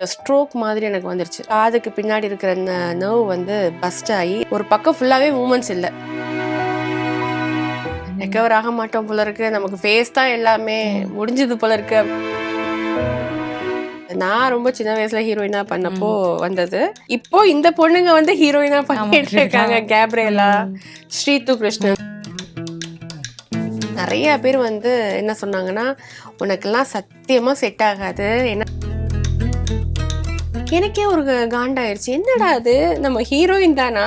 Stroke மாதிரி எனக்கு வந்துருச்சு. காதுக்கு பின்னாடி இருக்கிற நர்வ் வந்து பஸ்ட் ஆகி ஒரு பக்கம் ஃபுல்லாவே மூமெண்ட்ஸ் இல்லை. ரெக்கவர் ஆக மாட்டோம் போல இருக்கு, நமக்கு ஃபேஸ் தான் எல்லாமே முடிஞ்சது போல இருக்கு. நான் ரொம்ப சின்ன வயசுல ஹீரோயினா பண்ணப்போ வந்தது. இப்போ இந்த பொண்ணுங்க வந்து ஹீரோயினா பண்ணிட்டு இருக்காங்க. கேப்ரியலா, ஸ்ரீது கிருஷ்ணன். நிறைய பேர் வந்து என்ன சொன்னாங்கன்னா, உனக்கெல்லாம் சத்தியமா செட் ஆகாது. என்ன எனக்கே ஒரு காண்டாயிருச்சு, என்னடா அது நம்ம ஹீரோயின் தானா,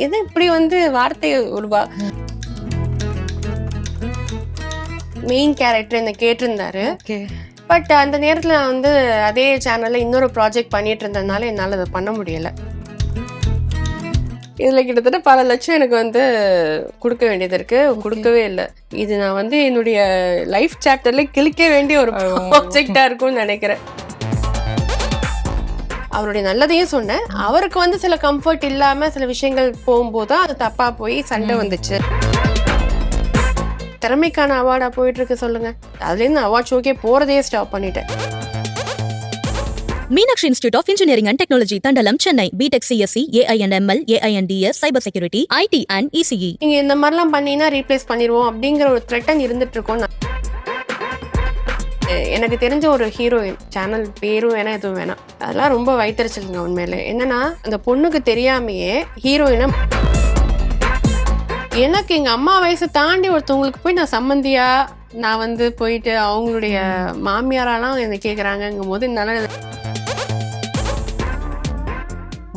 இது இப்படி வந்து வார்த்தை ஒரு மெயின் கேரக்டர் என்ன கேட்டிருந்தாரு. பட் அந்த நேரத்துல நான் வந்து அதே சேனல்ல இன்னொரு ப்ராஜெக்ட் பண்ணிட்டு இருந்ததுனால என்னால அதை பண்ண முடியல. இதுல கிட்டத்தட்ட பல லட்சம் எனக்கு வந்து கொடுக்க வேண்டியது இருக்கு, கொடுக்கவே இல்லை. இது நான் வந்து என்னுடைய லைஃப் சாப்டர்ல கிழிக்க வேண்டிய ஒரு ப்ராஜெக்டா இருக்கும்னு நினைக்கிறேன். அவருடைய நல்லதையும் சொன்னேன். அவருக்கு வந்து சில கம்ஃபர்ட் இல்லாம சில விஷயங்கள் போகும்போது அது தப்பா போய் சண்டை வந்துச்சு. திறமைக்கான அவார்டா போயிட்டு இருக்கு சொல்லுங்க. அதுல இருந்து அவார்ட் ஷோக்கே போறதே ஸ்டாப் பண்ணிட்டேன். Meenakshi institute of engineering and technology, Thandalam, Chennai. BTech CSC, AI and ML, AI and DS, cyber security, IT and ECE. நீங்க இந்த மாதிரிலாம் பண்ணீங்கன்னா ரீப்ளேஸ் பண்ணிடுவோம் அப்படிங்கிற ஒரு த்ரெட்டன் இருந்துட்டு இருக்கோம். எனக்கு தெரிஞ்ச ஒரு ஹீரோயின், சேனல் பேரும் வேணா எதுவும் வேணாம், அதெல்லாம் ரொம்ப வைத்தறிச்சலுங்க உண்மையில. என்னன்னா அந்த பொண்ணுக்கு தெரியாமையே ஹீரோயினை, எனக்கு எங்க அம்மா வயசை தாண்டி ஒருத்தவங்களுக்கு போய் நான் சம்மந்தியா நான் வந்து போயிட்டு அவங்களுடைய மாமியாரெல்லாம் என்ன கேட்குறாங்கங்கும் போது என்னால.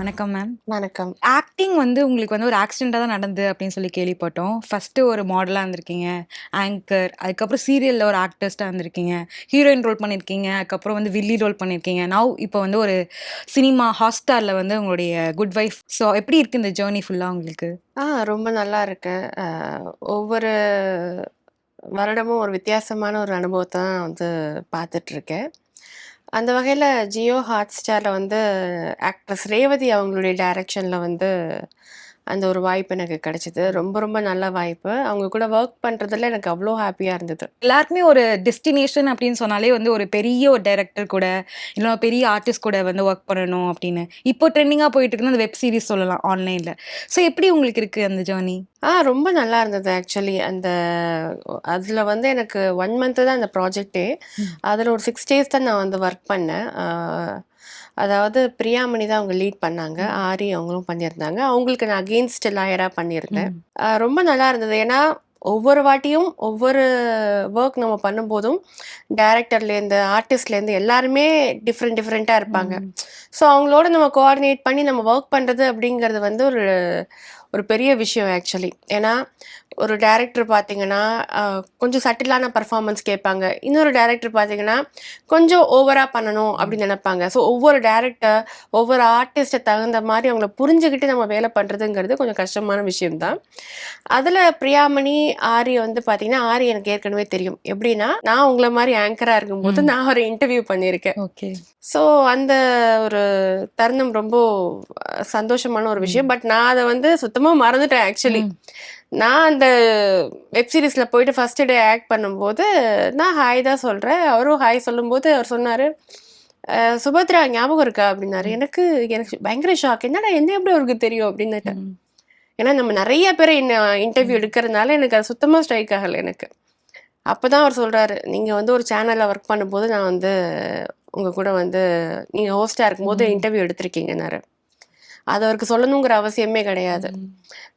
வணக்கம் மேம். வணக்கம். ஆக்டிங் வந்து உங்களுக்கு வந்து ஒரு ஆக்சிடென்ட்டாக தான் நடந்து அப்படின்னு சொல்லி கேள்விப்பட்டோம். ஃபஸ்ட்டு ஒரு மாடலாக இருந்திருக்கீங்க, ஆங்கர், அதுக்கப்புறம் சீரியலில் ஒரு ஆக்டர்ஸ்டாக இருந்திருக்கீங்க, ஹீரோயின் ரோல் பண்ணியிருக்கீங்க, அதுக்கப்புறம் வந்து வில்லி ரோல் பண்ணியிருக்கீங்க. நவ் இப்போ வந்து ஒரு சினிமா ஹாட்ஸ்டாரில் வந்து உங்களுடைய குட் வைஃப். ஸோ எப்படி இருக்குது இந்த ஜேர்னி ஃபுல்லாக உங்களுக்கு? ரொம்ப நல்லா இருக்கு. ஒவ்வொரு வருடமும் ஒரு வித்தியாசமான ஒரு அனுபவத்தை தான் வந்து பார்த்துட்டு இருக்கேன். அந்த வகையில் ஜியோ ஹாட்ஸ்டாரில் வந்து ஆக்ட்ரஸ் ரேவதி அவங்களுடைய டைரக்ஷனில் வந்து அந்த ஒரு வாய்ப்பு எனக்கு கிடைச்சிது. ரொம்ப ரொம்ப நல்ல வாய்ப்பு. அவங்க கூட ஒர்க் பண்ணுறதுல எனக்கு அவ்வளோ ஹாப்பியாக இருந்தது. எல்லாருக்குமே ஒரு டெஸ்டினேஷன் அப்படின்னு சொன்னாலே வந்து ஒரு பெரிய ஒரு டைரக்டர் கூட இல்லை பெரிய ஆர்டிஸ்ட் கூட வந்து ஒர்க் பண்ணணும் அப்படின்னு. இப்போ ட்ரெண்டிங்காக போயிட்டு இருக்குன்னு அந்த வெப் சீரிஸ் சொல்லலாம் ஆன்லைனில். ஸோ எப்படி உங்களுக்கு இருக்குது அந்த ஜேர்னி? ரொம்ப நல்லா இருந்தது ஆக்சுவலி. அதில் வந்து எனக்கு 1 மந்த்து தான் அந்த ப்ராஜெக்டே. அதில் ஒரு 6 days தான் நான் வந்து ஒர்க் பண்ணேன். அதாவது பிரியாமணி தான் அவங்க லீட் பண்ணாங்க, ஆரி அவங்களும் பண்ணியிருந்தாங்க. அவங்களுக்கு நான் அகெயின்ஸ்ட் லாயராக பண்ணியிருந்தேன். ரொம்ப நல்லா இருந்தது. ஏன்னா ஒவ்வொரு வாட்டியும் ஒவ்வொரு ஒர்க் நம்ம பண்ணும்போதும் டைரக்டர்லேருந்து ஆர்டிஸ்ட்லேருந்து எல்லாருமே டிஃப்ரெண்ட்டாக இருப்பாங்க. ஸோ அவங்களோட நம்ம கோஆர்டினேட் பண்ணி நம்ம ஒர்க் பண்ணுறது அப்படிங்கிறது வந்து ஒரு பெரிய விஷயம் ஆக்சுவலி. ஏன்னா ஒரு டைரக்டர் பார்த்தீங்கன்னா கொஞ்சம் சட்டிலான பர்ஃபார்மன்ஸ் கேட்பாங்க, இன்னொரு டைரக்டர் பார்த்தீங்கன்னா கொஞ்சம் ஓவராக பண்ணணும் அப்படின்னு நினைப்பாங்க. ஸோ ஒவ்வொரு டைரக்டர் ஒவ்வொரு ஆர்டிஸ்ட்டை தகுந்த மாதிரி அவங்கள புரிஞ்சுக்கிட்டு நம்ம வேலை பண்ணுறதுங்கிறது கொஞ்சம் கஷ்டமான விஷயம்தான். அதில் பிரியாமணி, ஆரி வந்து பார்த்தீங்கன்னா, ஆரி எனக்கு ஏற்கனவே தெரியும். எப்படின்னா நான் உங்களை மாதிரி ஆங்கராக இருக்கும்போது நான் ஒரு இன்டர்வியூ பண்ணியிருக்கேன். ஓகே. ஸோ அந்த ஒரு தருணம் ரொம்ப சந்தோஷமான ஒரு விஷயம். பட் நான் அதை வந்து சுத்தமாக மறந்துட்டேன் ஆக்சுவலி. நான் அந்த வெப் சீரிஸில் போயிட்டு ஃபர்ஸ்ட் டே ஆக்ட் பண்ணும்போது நான் ஹாய் தான் சொல்கிறேன். அவரும் ஹாய் சொல்லும்போது அவர் சொன்னார், சுபத்ரா ஞாபகம் இருக்கா அப்படின்னாரு. எனக்கு பயங்கர ஷாக், என்னடா என்ன எப்படி அவருக்கு தெரியும் அப்படின்னுட்டேன். ஏன்னா நம்ம நிறைய பேரை இன்டர்வியூ எடுக்கிறதுனால எனக்கு அது சுத்தமாக ஸ்ட்ரைக் ஆகலை எனக்கு. அப்போ தான் அவர் சொல்கிறாரு, நீங்கள் வந்து ஒரு சேனலில் ஒர்க் பண்ணும்போது நான் வந்து உங்கள் கூட வந்து நீங்கள் ஹோஸ்டாக இருக்கும்போது இன்டர்வியூ எடுத்திருக்கீங்கன்னாரு. அது அவருக்கு சொல்லணுங்கிற அவசியமே கிடையாது.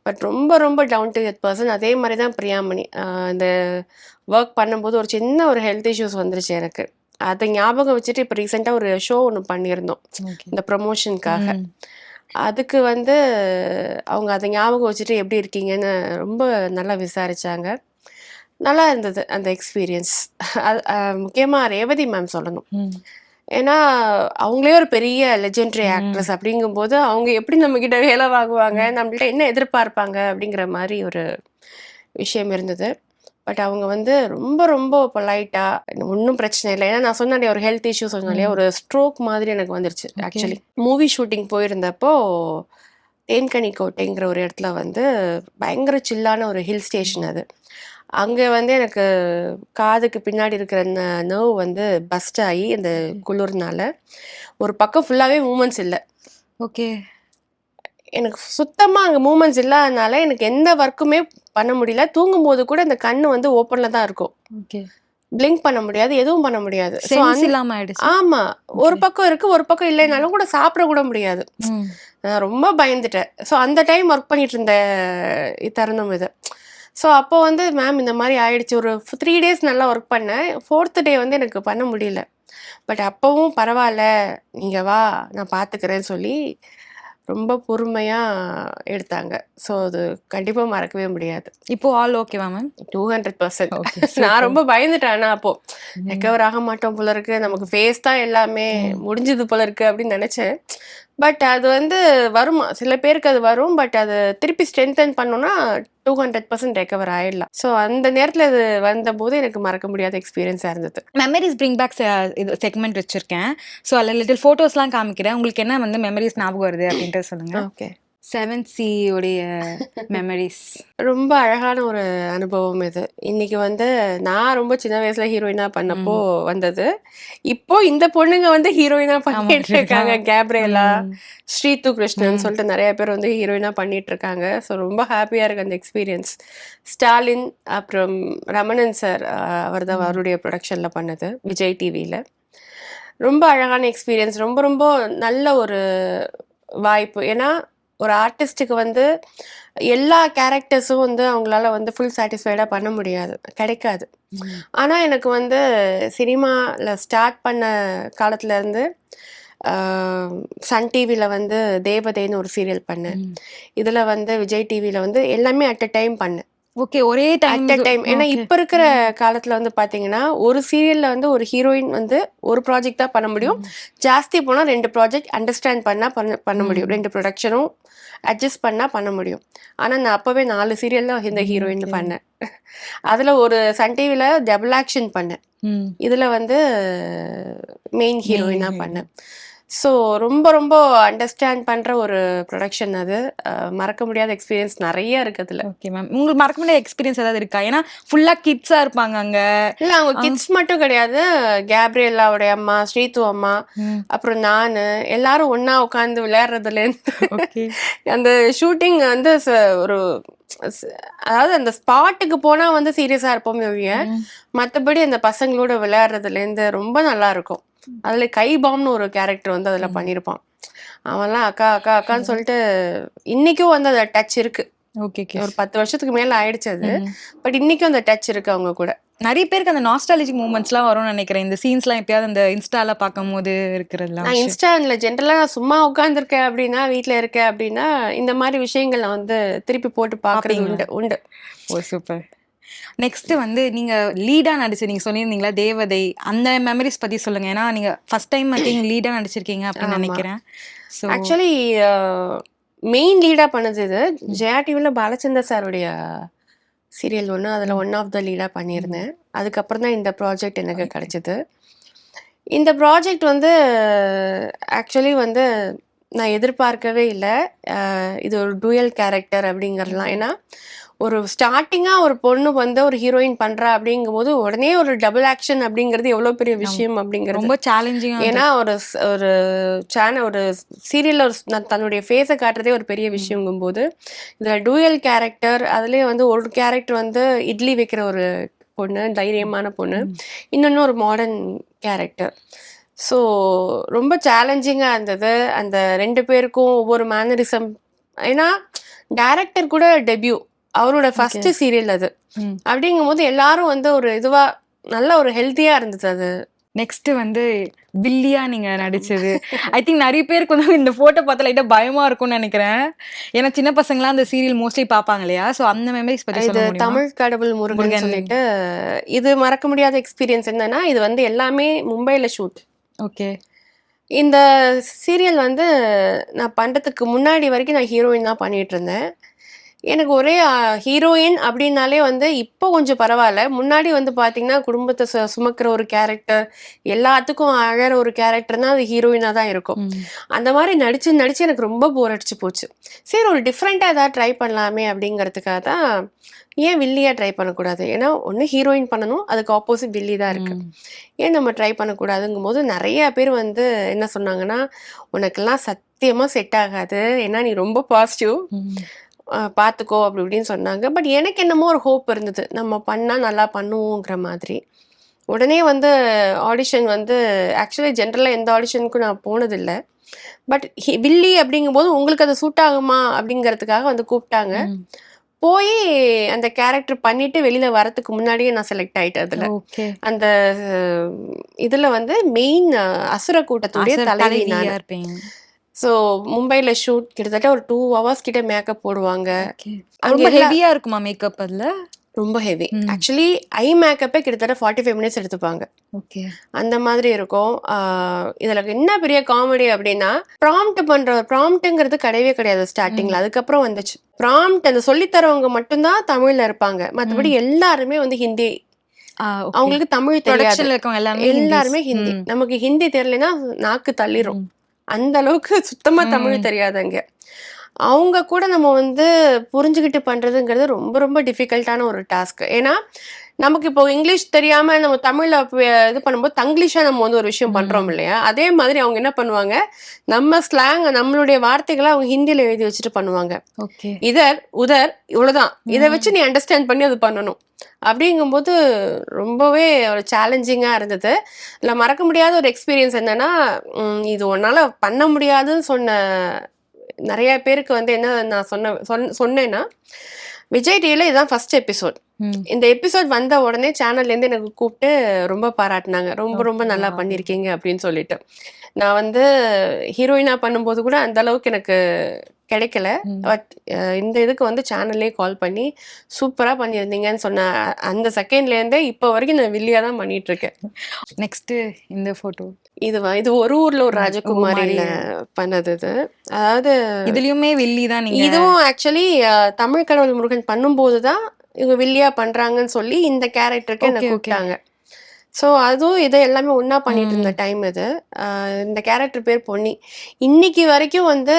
பட் ரொம்ப ரொம்ப டவுன் டு எர்த் பர்சன். அதே மாதிரி தான் பிரியாமணி. இந்த ஒர்க் பண்ணும்போது ஒரு சின்ன ஒரு ஹெல்த் இஷ்யூஸ் வந்துருச்சு எனக்கு. அதை ஞாபகம் வச்சுட்டு இப்போ ரீசெண்டாக ஒரு ஷோ ஒன்று பண்ணியிருந்தோம் இந்த ப்ரொமோஷனுக்காக. அதுக்கு வந்து அவங்க அதை ஞாபகம் வச்சுட்டு எப்படி இருக்கீங்கன்னு ரொம்ப நல்லா விசாரித்தாங்க. நல்லா இருந்தது அந்த எக்ஸ்பீரியன்ஸ். அது முக்கியமாக ரேவதி மேம் சொல்லணும். ஏன்னா அவங்களே ஒரு பெரிய லெஜெண்டரி ஆக்ட்ரஸ் அப்படிங்கும்போது அவங்க எப்படி நம்மக்கிட்ட வேலை வாங்குவாங்க, நம்மள்ட்ட என்ன எதிர்பார்ப்பாங்க அப்படிங்கிற மாதிரி ஒரு விஷயம் இருந்தது. பட் அவங்க வந்து ரொம்ப ரொம்ப பொலைட்டாக ஒன்றும் பிரச்சனை இல்லை. ஏன்னா நான் சொன்னேன் ஒரு ஹெல்த் இஷ்யூ சொன்னேன் இல்லையா, ஒரு ஸ்ட்ரோக் மாதிரி எனக்கு வந்துருச்சு ஆக்சுவலி. மூவி ஷூட்டிங் போயிருந்தப்போ தேன்கனி கோட்டைங்கிற ஒரு இடத்துல வந்து பயங்கர சில்லான ஒரு ஹில் ஸ்டேஷன் அது. அங்கே வந்து எனக்கு காதுக்கு பின்னாடி இருக்கிற நர்வ் வந்து பஸ்ட் ஆகி அந்த குளிர்னால ஒரு பக்கம் ஃபுல்லாகவே மூமெண்ட்ஸ் இல்லை. ஓகே. எனக்கு சுத்தமாக அங்கே மூமெண்ட்ஸ் இல்லாதனால எனக்கு எந்த ஒர்க்குமே பண்ண முடியல. தூங்கும்போது கூட அந்த கண்ணு வந்து ஓப்பனில் தான் இருக்கும். ஓகே. பிளிங்க் பண்ண முடியாது, எதுவும் பண்ண முடியாது. ஸோ சென்ஸ் இல்லாம ஆயிடுச்சு. ஆமாம், ஒரு பக்கம் இருக்குது, ஒரு பக்கம் இல்லைனாலும் கூட சாப்பிட கூட முடியாது. ம். நான் ரொம்ப பயந்துட்டேன். ஸோ அந்த டைம் ஒர்க் பண்ணிட்டு இருந்த தருணம் இது. ஸோ அப்போ வந்து மேம் இந்த மாதிரி ஆயிடுச்சு. ஒரு 3 days நல்லா ஒர்க் பண்ணேன். 4th day வந்து எனக்கு பண்ண முடியல. பட் அப்போவும் பரவாயில்ல, நீங்கள் வா நான் பார்த்துக்கிறேன்னு சொல்லி ரொம்ப பொறுமையாக எடுத்தாங்க. ஸோ அது கண்டிப்பாக மறக்கவே முடியாது. இப்போ ஆல் ஓகேவா மேம்? 200%. ஓகே. நான் ரொம்ப பயந்துட்டேன். ஆனால் அப்போ ரெக்கவர் ஆக மாட்டோம் போல இருக்கு, நமக்கு ஃபேஸ் தான் எல்லாமே முடிஞ்சது போல இருக்கு அப்படின்னு நினச்சேன். பட் அது வந்து வருமா, சில பேருக்கு அது வரும். பட் அது திருப்பி ஸ்ட்ரென்தன் பண்ணோன்னா 200% ரெக்கவர் ஆயிடலாம். ஸோ அந்த நேரத்தில் அது வந்தபோது எனக்கு மறக்க முடியாத எக்ஸ்பீரியன்ஸாக இருந்தது. மெமரிஸ் பிரிங் பேக் இது செக்மெண்ட் வச்சிருக்கேன். ஸோ அதில் லிட்டில் ஃபோட்டோஸ்லாம் காமிக்கிறேன். உங்களுக்கு என்ன வந்து மெமரிஸ் ஞாபகம் வருது அப்படின்ட்டு சொல்லுங்க. ஓகே. 7C உடைய மெமரிஸ். ரொம்ப அழகான ஒரு அனுபவம் இது. இன்னைக்கு வந்து நான் ரொம்ப சின்ன வயசுல ஹீரோயினா பண்ணப்போ வந்தது. இப்போ இந்த பொண்ணுங்க வந்து ஹீரோயினா பண்ணிட்டு இருக்காங்க. கேப்ரியலா, ஸ்ரீது கிருஷ்ணன் சொல்லிட்டு நிறைய பேர் வந்து ஹீரோயினா பண்ணிட்டு இருக்காங்க. ஸோ ரொம்ப ஹாப்பியா இருக்கு அந்த எக்ஸ்பீரியன்ஸ். ஸ்டாலின், அப்புறம் ரமணன் சார், அவர் தான் அவருடைய ப்ரொடக்ஷன்ல பண்ணது விஜய் டிவியில. ரொம்ப அழகான எக்ஸ்பீரியன்ஸ், ரொம்ப ரொம்ப நல்ல ஒரு வாய்ப்பு. ஏன்னா ஒரு ஆர்டிஸ்ட்டுக்கு வந்து எல்லா கேரக்டர்ஸும் வந்து அவங்களால வந்து ஃபுல் சாட்டிஸ்ஃபைடாக பண்ண முடியாது, கிடைக்காது. ஆனால் எனக்கு வந்து சினிமாவில் ஸ்டார்ட் பண்ண காலத்துலேருந்து சன் டிவியில் வந்து தேவதைன்னு ஒரு சீரியல் பண்ணேன். இதில் வந்து விஜய் டிவியில் வந்து எல்லாமே அட் அ டைம் பண்ணேன். ஓகே. ஒரே டைம். At a time. ஏன்னா இப்போ இருக்கிற காலத்தில் வந்து பார்த்தீங்கன்னா ஒரு சீரியலில் வந்து ஒரு ஹீரோயின் வந்து ஒரு ப்ராஜெக்ட் தான் பண்ண முடியும். ஜாஸ்தி போனால் 2 ப்ராஜெக்ட் அண்டர்ஸ்டாண்ட் பண்ண முடியும். 2 ப்ரொடக்ஷனும் அட்ஜஸ்ட் பண்ண முடியும். ஆனால் நான் அப்போவே 4 சீரியலில் இந்த ஹீரோயின் பண்ணேன். அதில் ஒரு சன் டிவியில் டபுள் ஆக்ஷன் பண்ணேன். இதில் வந்து மெயின் ஹீரோயினாக பண்ணேன். ஸோ ரொம்ப ரொம்ப அண்டர்ஸ்டாண்ட் பண்ணுற ஒரு ப்ரொடக்ஷன் அது. மறக்க முடியாத எக்ஸ்பீரியன்ஸ் நிறைய இருக்குது அதில். Okay ma'am. உங்களுக்கு மறக்க முடியாத எக்ஸ்பீரியன்ஸ் ஏதாவது இருக்கா? ஏன்னா ஃபுல்லாக கிட்ஸாக இருப்பாங்க அங்கே. இல்லை, அவங்க கிட்ஸ் மட்டும் கிடையாது. கேப்ரியலாவுடைய அம்மா, ஸ்ரீது அம்மா, அப்புறம் நான், எல்லாரும் ஒன்றா உட்காந்து விளையாடுறதுலேருந்து அந்த ஷூட்டிங் வந்து ஒரு அதாவது அந்த ஸ்பாட்டுக்கு போனால் வந்து சீரியஸாக இருப்போமே ஒழிய மற்றபடி அந்த பசங்களோட விளையாடுறதுலேருந்து ரொம்ப நல்லா இருக்கும். அதில் கை பாம்னு ஒரு கேரக்டர் வந்து அதில் பண்ணியிருப்பான். அவன்லாம் அக்கா அக்கா அக்கான்னு சொல்லிட்டு இன்னைக்கும் வந்து அந்த டச் இருக்கு. ஓகே. ஒரு 10 வருஷத்துக்கு மேலே ஆயிடுச்சு அது. பட் இன்னைக்கும் அந்த டச் இருக்கு அவங்க கூட. நிறைய பேருக்கு அந்த நாஸ்டாலஜிக் மூமெண்ட்ஸ்லாம் வரும்னு நினைக்கிறேன். இந்த சீன்ஸ்லாம் எப்பயாவது அந்த இன்ஸ்டால பார்க்கும் போது இருக்கிறதுலாம். நான் இன்ஸ்டா இல்லை, ஜென்ரலாக நான் சும்மா உட்காந்துருக்கேன் அப்படின்னா, வீட்டில் இருக்கேன் அப்படின்னா இந்த மாதிரி விஷயங்கள் நான் வந்து திருப்பி போட்டு பார்க்குறது உண்டு. ஓ சூப்பர். நெக்ஸ்ட் வந்து நீங்க லீடா நடிச்சு நீங்க சொல்லியிருந்தீங்களா தேவதை, அந்த மெமரிஸ் பத்தி சொல்லுங்க. ஏன்னா நீங்க ஃபர்ஸ்ட் டைம் நீங்க லீடா நடிச்சிருக்கீங்க அப்படின்னு நினைக்கிறேன். ஸோ ஆக்சுவலி மெயின் லீடா பண்ணது இது ஜெயா டிவியில் பாலச்சந்தர் சாருடைய சீரியல் ஒன்று, அதில் ஒன் ஆஃப் த லீடாக பண்ணியிருந்தேன். அதுக்கப்புறம் தான் இந்த ப்ராஜெக்ட் எனக்கு கிடைச்சிது. இந்த ப்ராஜெக்ட் வந்து ஆக்சுவலி வந்து நான் எதிர்பார்க்கவே இல்லை. இது ஒரு டூயல் கேரக்டர் அப்படிங்கிறதுலாம். ஏன்னா ஒரு ஸ்டார்டிங்காக ஒரு பொண்ணு வந்து ஒரு ஹீரோயின் பண்ணுறா அப்படிங்கும்போது உடனே ஒரு டபுள் ஆக்ஷன் அப்படிங்கிறது எவ்வளோ பெரிய விஷயம் அப்படிங்கிறது ரொம்ப சேலஞ்சிங். ஏன்னா ஒரு ஒரு சீரியலில் ஒரு தன்னுடைய ஃபேஸை காட்டுறதே ஒரு பெரிய விஷயங்கும்போது இதில் டூயல் கேரக்டர், அதுலேயே வந்து ஒரு கேரக்டர் வந்து இட்லி வைக்கிற ஒரு பொண்ணு, தைரியமான பொண்ணு, இன்னொன்று ஒரு மாடர்ன் கேரக்டர். ஸோ ரொம்ப சேலஞ்சிங்காக இருந்தது. அந்த 2 பேருக்கும் ஒவ்வொரு மேனரிசம். ஏன்னா டைரக்டர் கூட டெபியூ, அவரோட ஃபர்ஸ்ட் சீரியல் அது. அப்படிங்கும்போது எல்லாரும் வந்து ஒரு இதுவா நல்ல ஒரு ஹெல்த்தியா இருந்தது அது. நெக்ஸ்ட் வந்து வில்லியா நீங்க நடிச்சது. ஐ திங்க் நிறைய பேருக்கு வந்து இந்த போட்டோ பார்த்து லைட்டா பயமா இருக்கும்னு நினைக்கிறேன். ஏன்னா சின்ன பசங்களாம் அந்த சீரியல் மோஸ்ட்லி பார்ப்பாங்க இல்லையா? ஸோ அந்த மெமரிஸ் பத்தி சொல்ல முடியுமா? தமிழ் கடவுள் முருகன் சொல்லிட்டு இது மறக்க முடியாத எக்ஸ்பீரியன்ஸ். என்னன்னா இது வந்து எல்லாமே மும்பைல ஷூட். ஓகே. இந்த சீரியல் வந்து நான் பண்றதுக்கு முன்னாடி வரைக்கும் நான் ஹீரோயின் தான் பண்ணிட்டு இருந்தேன். எனக்கு ஒரே ஹீரோயின் அப்படின்னாலே வந்து இப்போ கொஞ்சம் பரவாயில்ல. முன்னாடி வந்து பார்த்தீங்கன்னா, குடும்பத்த சுமக்கிற ஒரு கேரக்டர், எல்லாத்துக்கும் அழற ஒரு கேரக்டர்னா அது ஹீரோயினா தான் இருக்கும். அந்த மாரி நடிச்சு, நடிச்சு எனக்கு ரொம்ப போர் அடிச்சு போச்சு. சரி ஒரு டிஃப்ரெண்ட்டா ஏதாவது ட்ரை பண்ணலாமே அப்படிங்கிறதுக்காக தான், ஏன் வில்லியா ட்ரை பண்ணக்கூடாது? ஏன்னா, ஒண்ணு ஹீரோயின் பண்ணணும், அதுக்கு ஆப்போசிட் வில்லி தான் இருக்கு. ஏன் நம்ம ட்ரை பண்ணக்கூடாதுங்கும்போது, நெறைய பேர் வந்து என்ன சொன்னாங்கன்னா, "உனக்கெல்லாம் சத்தியமா செட் ஆகாது. ஏன்னா நீ ரொம்ப பாசிட்டிவ். பார்த்துக்கோ" அப்படி இப்படின்னு சொன்னாங்க. பட் எனக்கு என்னமோ ஒரு ஹோப் இருந்தது. நம்ம பண்ணா நல்லா பண்ணுவோங்கிற மாதிரி. உடனே வந்து ஆடிஷன் வந்து ஆக்சுவலி ஜென்ரலா எந்த ஆடிஷனுக்கும் நான் போனதில்ல. பட் வில்லி அப்படிங்கும்போது உங்களுக்கு அது சூட் ஆகுமா அப்படிங்கிறதுக்காக வந்து கூப்பிட்டாங்க. போய் அந்த கேரக்டர் பண்ணிட்டு வெளியில வரதுக்கு முன்னாடியே நான் செலக்ட் ஆயிட்டேன் அதுல. ஓகே. அந்த இதுல வந்து மெயின் அசுர கூட்டத்துடைய தலைவி நானு. தலைவியா இருப்பீங்க. ஸோ மும்பைல ஷூட் கிட்டத்தட்ட ஒரு 2 ஹவர்ஸ் கிட்ட மேக்கப் போடுவாங்க. அங்க ரொம்ப எல்லா ஹெவியா இருக்குமா மேக்கப் அதுல? ரொம்ப ஹெவி. ஆக்சுவலி ஐ மேக்கப்பே கிட்டத்தட்ட 45 மினிட்ஸ் எடுத்துப்பாங்க. ஓகே. அந்த மாதிரி இருக்கும். இதுல என்ன பெரிய காமெடி அப்படின்னா, ப்ராம்ப்ட்ங்கிறது கிடையவே கிடையாது ஸ்டார்டிங்ல. அதுக்கப்புறம் வந்துச்சு. ப்ராம்ப்ட் அந்த சொல்லித் தரவங்க மட்டும்தான் தமிழ்ல இருப்பாங்க. மத்தபடி எல்லாருமே வந்து ஹிந்தி. ஓகே. அவங்களுக்கு தமிழ் தெரியாது. ப்ரொடக்ஷன்ல இருக்கவங்க எல்லாருமே ஹிந்தி. நமக்கு ஹிந்தி தெரியலனா நாக்கு தள்ளிரும். அந்த அளவுக்கு சுத்தமா தமிழ் தெரியாது அங்க. அவங்க கூட நம்ம வந்து புரிஞ்சுகிட்டு பண்றதுங்கிறது ரொம்ப ரொம்ப டிஃபிகல்ட்டான ஒரு டாஸ்க். ஏன்னா நமக்கு இப்போ இங்கிலீஷ் தெரியாம நம்ம தமிழ்ல இது பண்ணும்போது தங்கிலீஷா நம்ம வந்து ஒரு விஷயம் பண்றோம் இல்லையா? அதே மாதிரி அவங்க என்ன பண்ணுவாங்க, நம்ம ஸ்லாங் நம்மளுடைய வார்த்தைகளை அவங்க ஹிந்தியில எழுதி வச்சுட்டு பண்ணுவாங்க. ஓகே. இதர், உதர் இவ்வளவுதான். இதை வச்சு நீ அண்டர்ஸ்டாண்ட் பண்ணி அது பண்ணணும். அப்படிங்கும்போது ரொம்பவே ஒரு சேலஞ்சிங்கா இருந்தது. இல்லை மறக்க முடியாத ஒரு எக்ஸ்பீரியன்ஸ் என்னன்னா, இது உன்னால பண்ண முடியாதுன்னு சொன்ன நிறைய பேருக்கு வந்து என்ன நான் சொன்னேன்னா, விஜய் டிவில இதுதான் ஃபர்ஸ்ட் எபிசோட். இந்த எபிசோட் வந்த உடனே சேனல்ல இருந்து எனக்கு கூப்பிட்டு ரொம்ப பாராட்டினாங்க. ரொம்ப ரொம்ப நல்லா பண்ணிருக்கீங்க அப்படின்னு சொல்லிட்டு. நான் வந்து ஹீரோயினா பண்ணும்போது கூட அந்த அளவுக்கு எனக்கு கிடைக்கல. பட் இந்த இதுக்கு வந்து சேனல்லே கால் பண்ணி சூப்பரா பண்ணியிருந்தீங்கன்னு சொன்ன அந்த செகண்ட்ல இருந்தே இப்போ வரைக்கும் நான் வில்லியா தான் பண்ணிட்டு இருக்கேன். நெக்ஸ்ட் இந்த போட்டோ இது ஒரு ஊர்ல ஒரு ராஜகுமாரியில பண்ணது இது. அதாவது இதுலயுமே வில்லி தான் நீங்க. இதுவும் ஆக்சுவலி தமிழ் கடவுள் முருகன் பண்ணும்போது தான் இவங்க வில்லியா பண்றாங்கன்னு சொல்லி இந்த கேரக்டருக்கு என்ன கூப்பிட்டாங்க. ஸோ அதுவும் இதை எல்லாமே ஒன்றா பண்ணிட்டு இருந்த டைம் இது. இந்த கேரக்டர் பேர் பொன்னி. இன்னைக்கு வரைக்கும் வந்து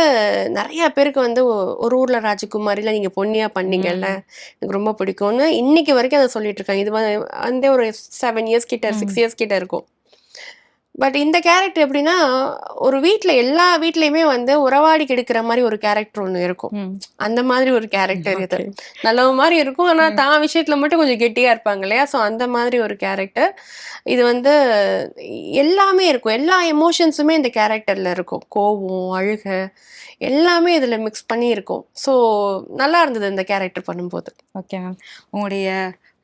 நிறைய பேருக்கு வந்து ஒரு ஊர்ல ராஜகுமாரியில் நீங்கள் பொன்னியா பண்ணீங்கல்ல எனக்கு ரொம்ப பிடிக்கும்னு இன்னைக்கு வரைக்கும் அதை சொல்லிட்டு இருக்காங்க. இது வந்து ஒரு 7 இயர்ஸ் கிட்ட 6 இயர்ஸ் கிட்ட இருக்கும். பட் இந்த கேரக்டர் எப்படின்னா, ஒரு வீட்டில் எல்லா வீட்லேயுமே வந்து உறவாடி கெடுக்கிற மாதிரி ஒரு கேரக்டர் ஒன்று இருக்கும். அந்த மாதிரி ஒரு கேரக்டர் இது. நல்லவ மாதிரி இருக்கும், ஆனால் தான் விஷயத்தில் மட்டும் கொஞ்சம் கெட்டியாக இருப்பாங்க இல்லையா? ஸோ அந்த மாதிரி ஒரு கேரக்டர். இது வந்து எல்லாமே இருக்கும். எல்லா எமோஷன்ஸுமே இந்த கேரக்டரில் இருக்கும். கோபம், அழுகை எல்லாமே இதில் மிக்ஸ் பண்ணி இருக்கும். ஸோ நல்லா இருந்தது இந்த கேரக்டர் பண்ணும்போது. Okay ma'am. உங்களுடைய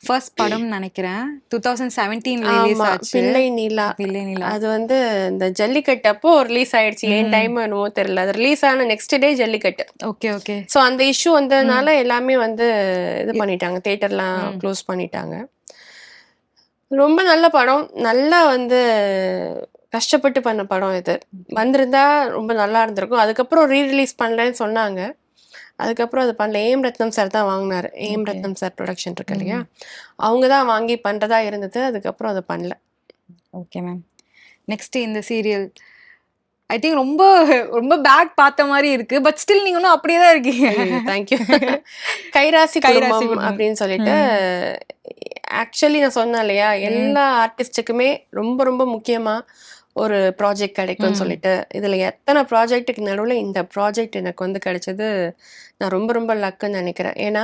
ஃபர்ஸ்ட் படம் நினைக்கிறேன் 2017 ரிலீஸ் ஆச்சு. பிள்ளை நீலா. அது வந்து இந்த ஜல்லிக்கட்டு அப்போ ரிலீஸ் ஆயிடுச்சு. ஏன் டைம் என்னமோ தெரியல. அது ரிலீஸ் ஆன next day jallikattu. Okay okay. So அந்த இஷ்யூ வந்ததுனால எல்லாமே வந்து இது பண்ணிட்டாங்க, தியேட்டர்லாம் க்ளோஸ் பண்ணிட்டாங்க. ரொம்ப நல்ல படம். நல்லா வந்து கஷ்டப்பட்டு பண்ண படம் இது. வந்திருந்தா ரொம்ப நல்லா இருந்திருக்கும். அதுக்கப்புறம் ரீரிலீஸ் பண்ணலன்னு சொன்னாங்க. அதுக்கப்புறம் அது பண்ணல. ஏஎம் ரத்னம் சார் தான் வாங்கினார். ஏஎம் ரத்னம் சார் ப்ரொடக்ஷன் இருக்கு இல்லையா, அவங்க தான் வாங்கி பண்ணுறதா இருந்தது. அதுக்கப்புறம் அதை பண்ணல. Okay ma'am. நெக்ஸ்ட் இந்த சீரியல் ஐ திங்க் ரொம்ப ரொம்ப பேக் பார்த்த மாதிரி இருக்கு. பட் ஸ்டில் நீங்க இன்னும் அப்படியே தான் இருக்கீங்க. தேங்க்யூ. கைராசி குடும்பம் அப்படின்னு சொல்லிட்டு ஆக்சுவலி நான் சொன்னேன் இல்லையா, எல்லா ஆர்டிஸ்ட்டுக்குமே ரொம்ப ரொம்ப முக்கியமாக ஒரு ப்ராஜெக்ட் கிடைக்கும்னு சொல்லிட்டு, இதில் எத்தனை ப்ராஜெக்ட்டுக்கு நடுவில் இந்த ப்ராஜெக்ட் எனக்கு வந்து கிடைச்சது நான் ரொம்ப ரொம்ப லக்குன்னு நினைக்கிறேன். ஏன்னா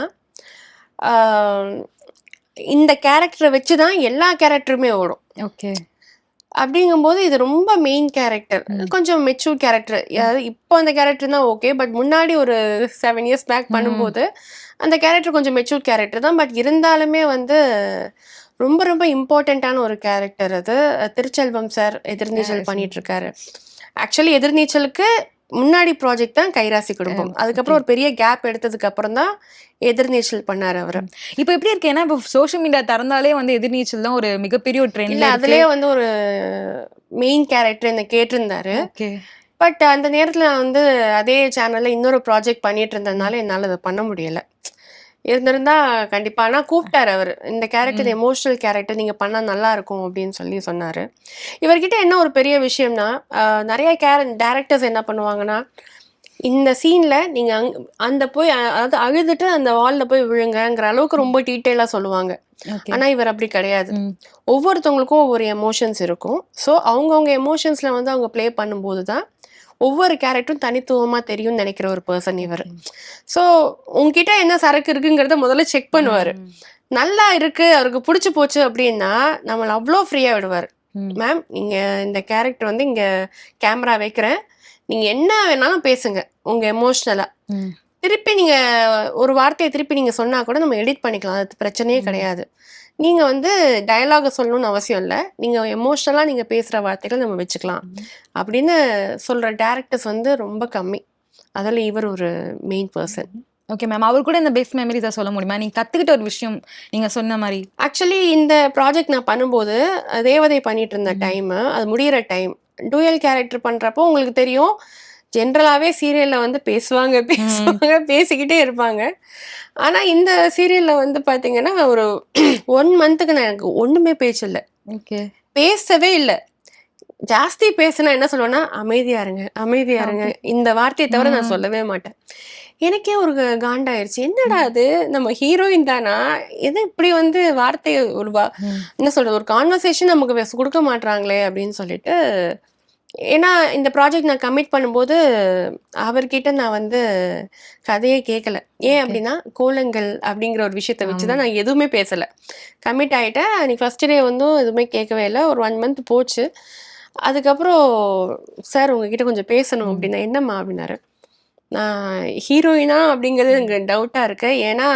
இந்த கேரக்டரை வச்சு தான் எல்லா கேரக்டருமே ஓடும். ஓகே. அப்படிங்கும்போது இது ரொம்ப மெயின் கேரக்டர், கொஞ்சம் மெச்சூர் கேரக்டர். இப்போ அந்த கேரக்டர் தான் ஓகே. பட் முன்னாடி ஒரு 7 இயர்ஸ் பேக் பண்ணும்போது அந்த கேரக்டர் கொஞ்சம் மெச்சூர் கேரக்டர் தான். பட் இருந்தாலுமே வந்து ரொம்ப ரொம்ப இம்பார்ட்டண்ட்டான ஒரு கேரக்டர் அது. திருச்செல்வம் சார் எதிர்நீச்சல் பண்ணிட்டு இருக்காரு. ஆக்சுவலி எதிர்நீச்சலுக்கு முன்னாடி ப்ராஜெக்ட் தான் கைராசி குடும்பம். அதுக்கப்புறம் ஒரு பெரிய கேப் எடுத்ததுக்கு அப்புறம் தான் எதிர்நீச்சல் பண்ணாரு அவரு. இப்போ எப்படி இருக்கு? ஏன்னா இப்போ சோஷியல் மீடியா திறந்தாலே வந்து எதிர்நீச்சல் தான் ஒரு மிகப்பெரிய ஒரு ட்ரெண்ட். இல்ல அதுலயே வந்து ஒரு மெயின் கேரக்டர் என்ன கேட்டிருந்தாரு. ஓகே. பட் அந்த நேரத்தில் நான் வந்து அதே சேனலில் இன்னொரு ப்ராஜெக்ட் பண்ணிட்டு இருந்ததுனால என்னால் அதை பண்ண முடியலை. இருந்திருந்தா கண்டிப்பா. ஆனா கூப்பிட்டாரு அவரு. இந்த கேரக்டர் எமோஷனல் கேரக்டர் நீங்க பண்ணா நல்லா இருக்கும் அப்படின்னு சொல்லி சொன்னாரு. இவர்கிட்ட என்ன ஒரு பெரிய விஷயம்னா, நிறைய டைரக்டர்ஸ் என்ன பண்ணுவாங்கன்னா, இந்த சீன்ல நீங்க அந்த போய் அதாவது அழுதுட்டு அந்த வால்ல போய் விழுங்கங்கிற அளவுக்கு ரொம்ப டீட்டெயிலா சொல்லுவாங்க. ஆனா இவர் அப்படி கிடையாது. ஒவ்வொருத்தவங்களுக்கும் ஒவ்வொரு எமோஷன்ஸ் இருக்கும். ஸோ அவங்கவுங்க எமோஷன்ஸ்ல வந்து அவங்க ப்ளே பண்ணும்போது தான் ஒவ்வொரு கேரக்டரும் தனித்துவமா தெரியும்னு நினைக்கிற ஒரு பர்சன் இவர். ஸோ உங்ககிட்ட என்ன சரக்கு இருக்குங்கிறத முதல்ல செக் பண்ணுவாரு. நல்லா இருக்கு, அவருக்கு பிடிச்சி போச்சு அப்படின்னா நம்மளை அவ்வளோ ஃப்ரீயா விடுவார். மேம் நீங்க இந்த கேரக்டர் வந்து இங்க கேமரா வைக்கிறேன், நீங்க என்ன வேணாலும் பேசுங்க உங்க எமோஷனலா. திருப்பி நீங்க ஒரு வார்த்தையை திருப்பி நீங்க சொன்னா கூட நம்ம எடிட் பண்ணிக்கலாம், அது பிரச்சனையே கிடையாது. நீங்க வந்து டயலாக சொல்லணும்னு அவசியம் இல்லை, நீங்க எமோஷனலா நீங்க பேசுற வார்த்தைகள் நம்ம வச்சுக்கலாம் அப்படின்னு சொல்ற டேரக்டர்ஸ் வந்து ரொம்ப கம்மி. அதில் இவர் ஒரு மெயின் பர்சன். ஓகே மேம், அவர் கூட இந்த பெஸ்ட் மெமரிஸை சொல்ல முடியுமா? நீங்க கத்துக்கிட்ட ஒரு விஷயம் நீங்க சொன்ன மாதிரி. ஆக்சுவலி இந்த ப்ராஜெக்ட் நான் பண்ணும்போது தேவதை பண்ணிட்டு இருந்த டைம், அது முடிகிற டைம். டூயல் கேரக்டர் பண்றப்போ உங்களுக்கு தெரியும், ஜென்ரலாகவே சீரியலில் வந்து பேசுவாங்க பேசிக்கிட்டே இருப்பாங்க. ஆனால் இந்த சீரியலில் வந்து பார்த்தீங்கன்னா ஒரு 1 மந்த்துக்கு நான் எனக்கு ஒன்றுமே பேச்சு இல்லை. ஓகே, பேசவே இல்லை. ஜாஸ்தி பேசுனா என்ன சொல்லுவேன்னா அமைதியா இருங்க அமைதியா இருங்க, இந்த வார்த்தையை தவிர நான் சொல்லவே மாட்டேன். எனக்கே ஒரு காண்டாயிருச்சு, என்னடா அது நம்ம ஹீரோயின் தானா, எது இப்படி வந்து வார்த்தையை ஒரு என்ன சொல்றது, ஒரு கான்வர்சேஷன் நமக்கு கொடுக்க மாட்டாங்களே அப்படின்னு சொல்லிட்டு. ஏன்னா இந்த ப்ராஜெக்ட் நான் கமிட் பண்ணும்போது அவர்கிட்ட நான் வந்து கதையே கேட்கல. ஏன் அப்படின்னா கோலங்கள் அப்படிங்கிற ஒரு விஷயத்த வச்சுதான் நான் எதுவுமே பேசலை, கமிட் ஆகிட்டேன். அன்னைக்கு ஃபர்ஸ்ட் டே வந்து எதுவுமே கேட்கவே இல்லை. ஒரு 1 மந்த் போச்சு. அதுக்கப்புறம் சார் உங்ககிட்ட கொஞ்சம் பேசணும் அப்படின்னா, என்னம்மா அப்படின்னாரு. நான் ஹீரோயினா அப்படிங்கிறது எனக்கு டவுட்டாக இருக்கு. ஏன்னா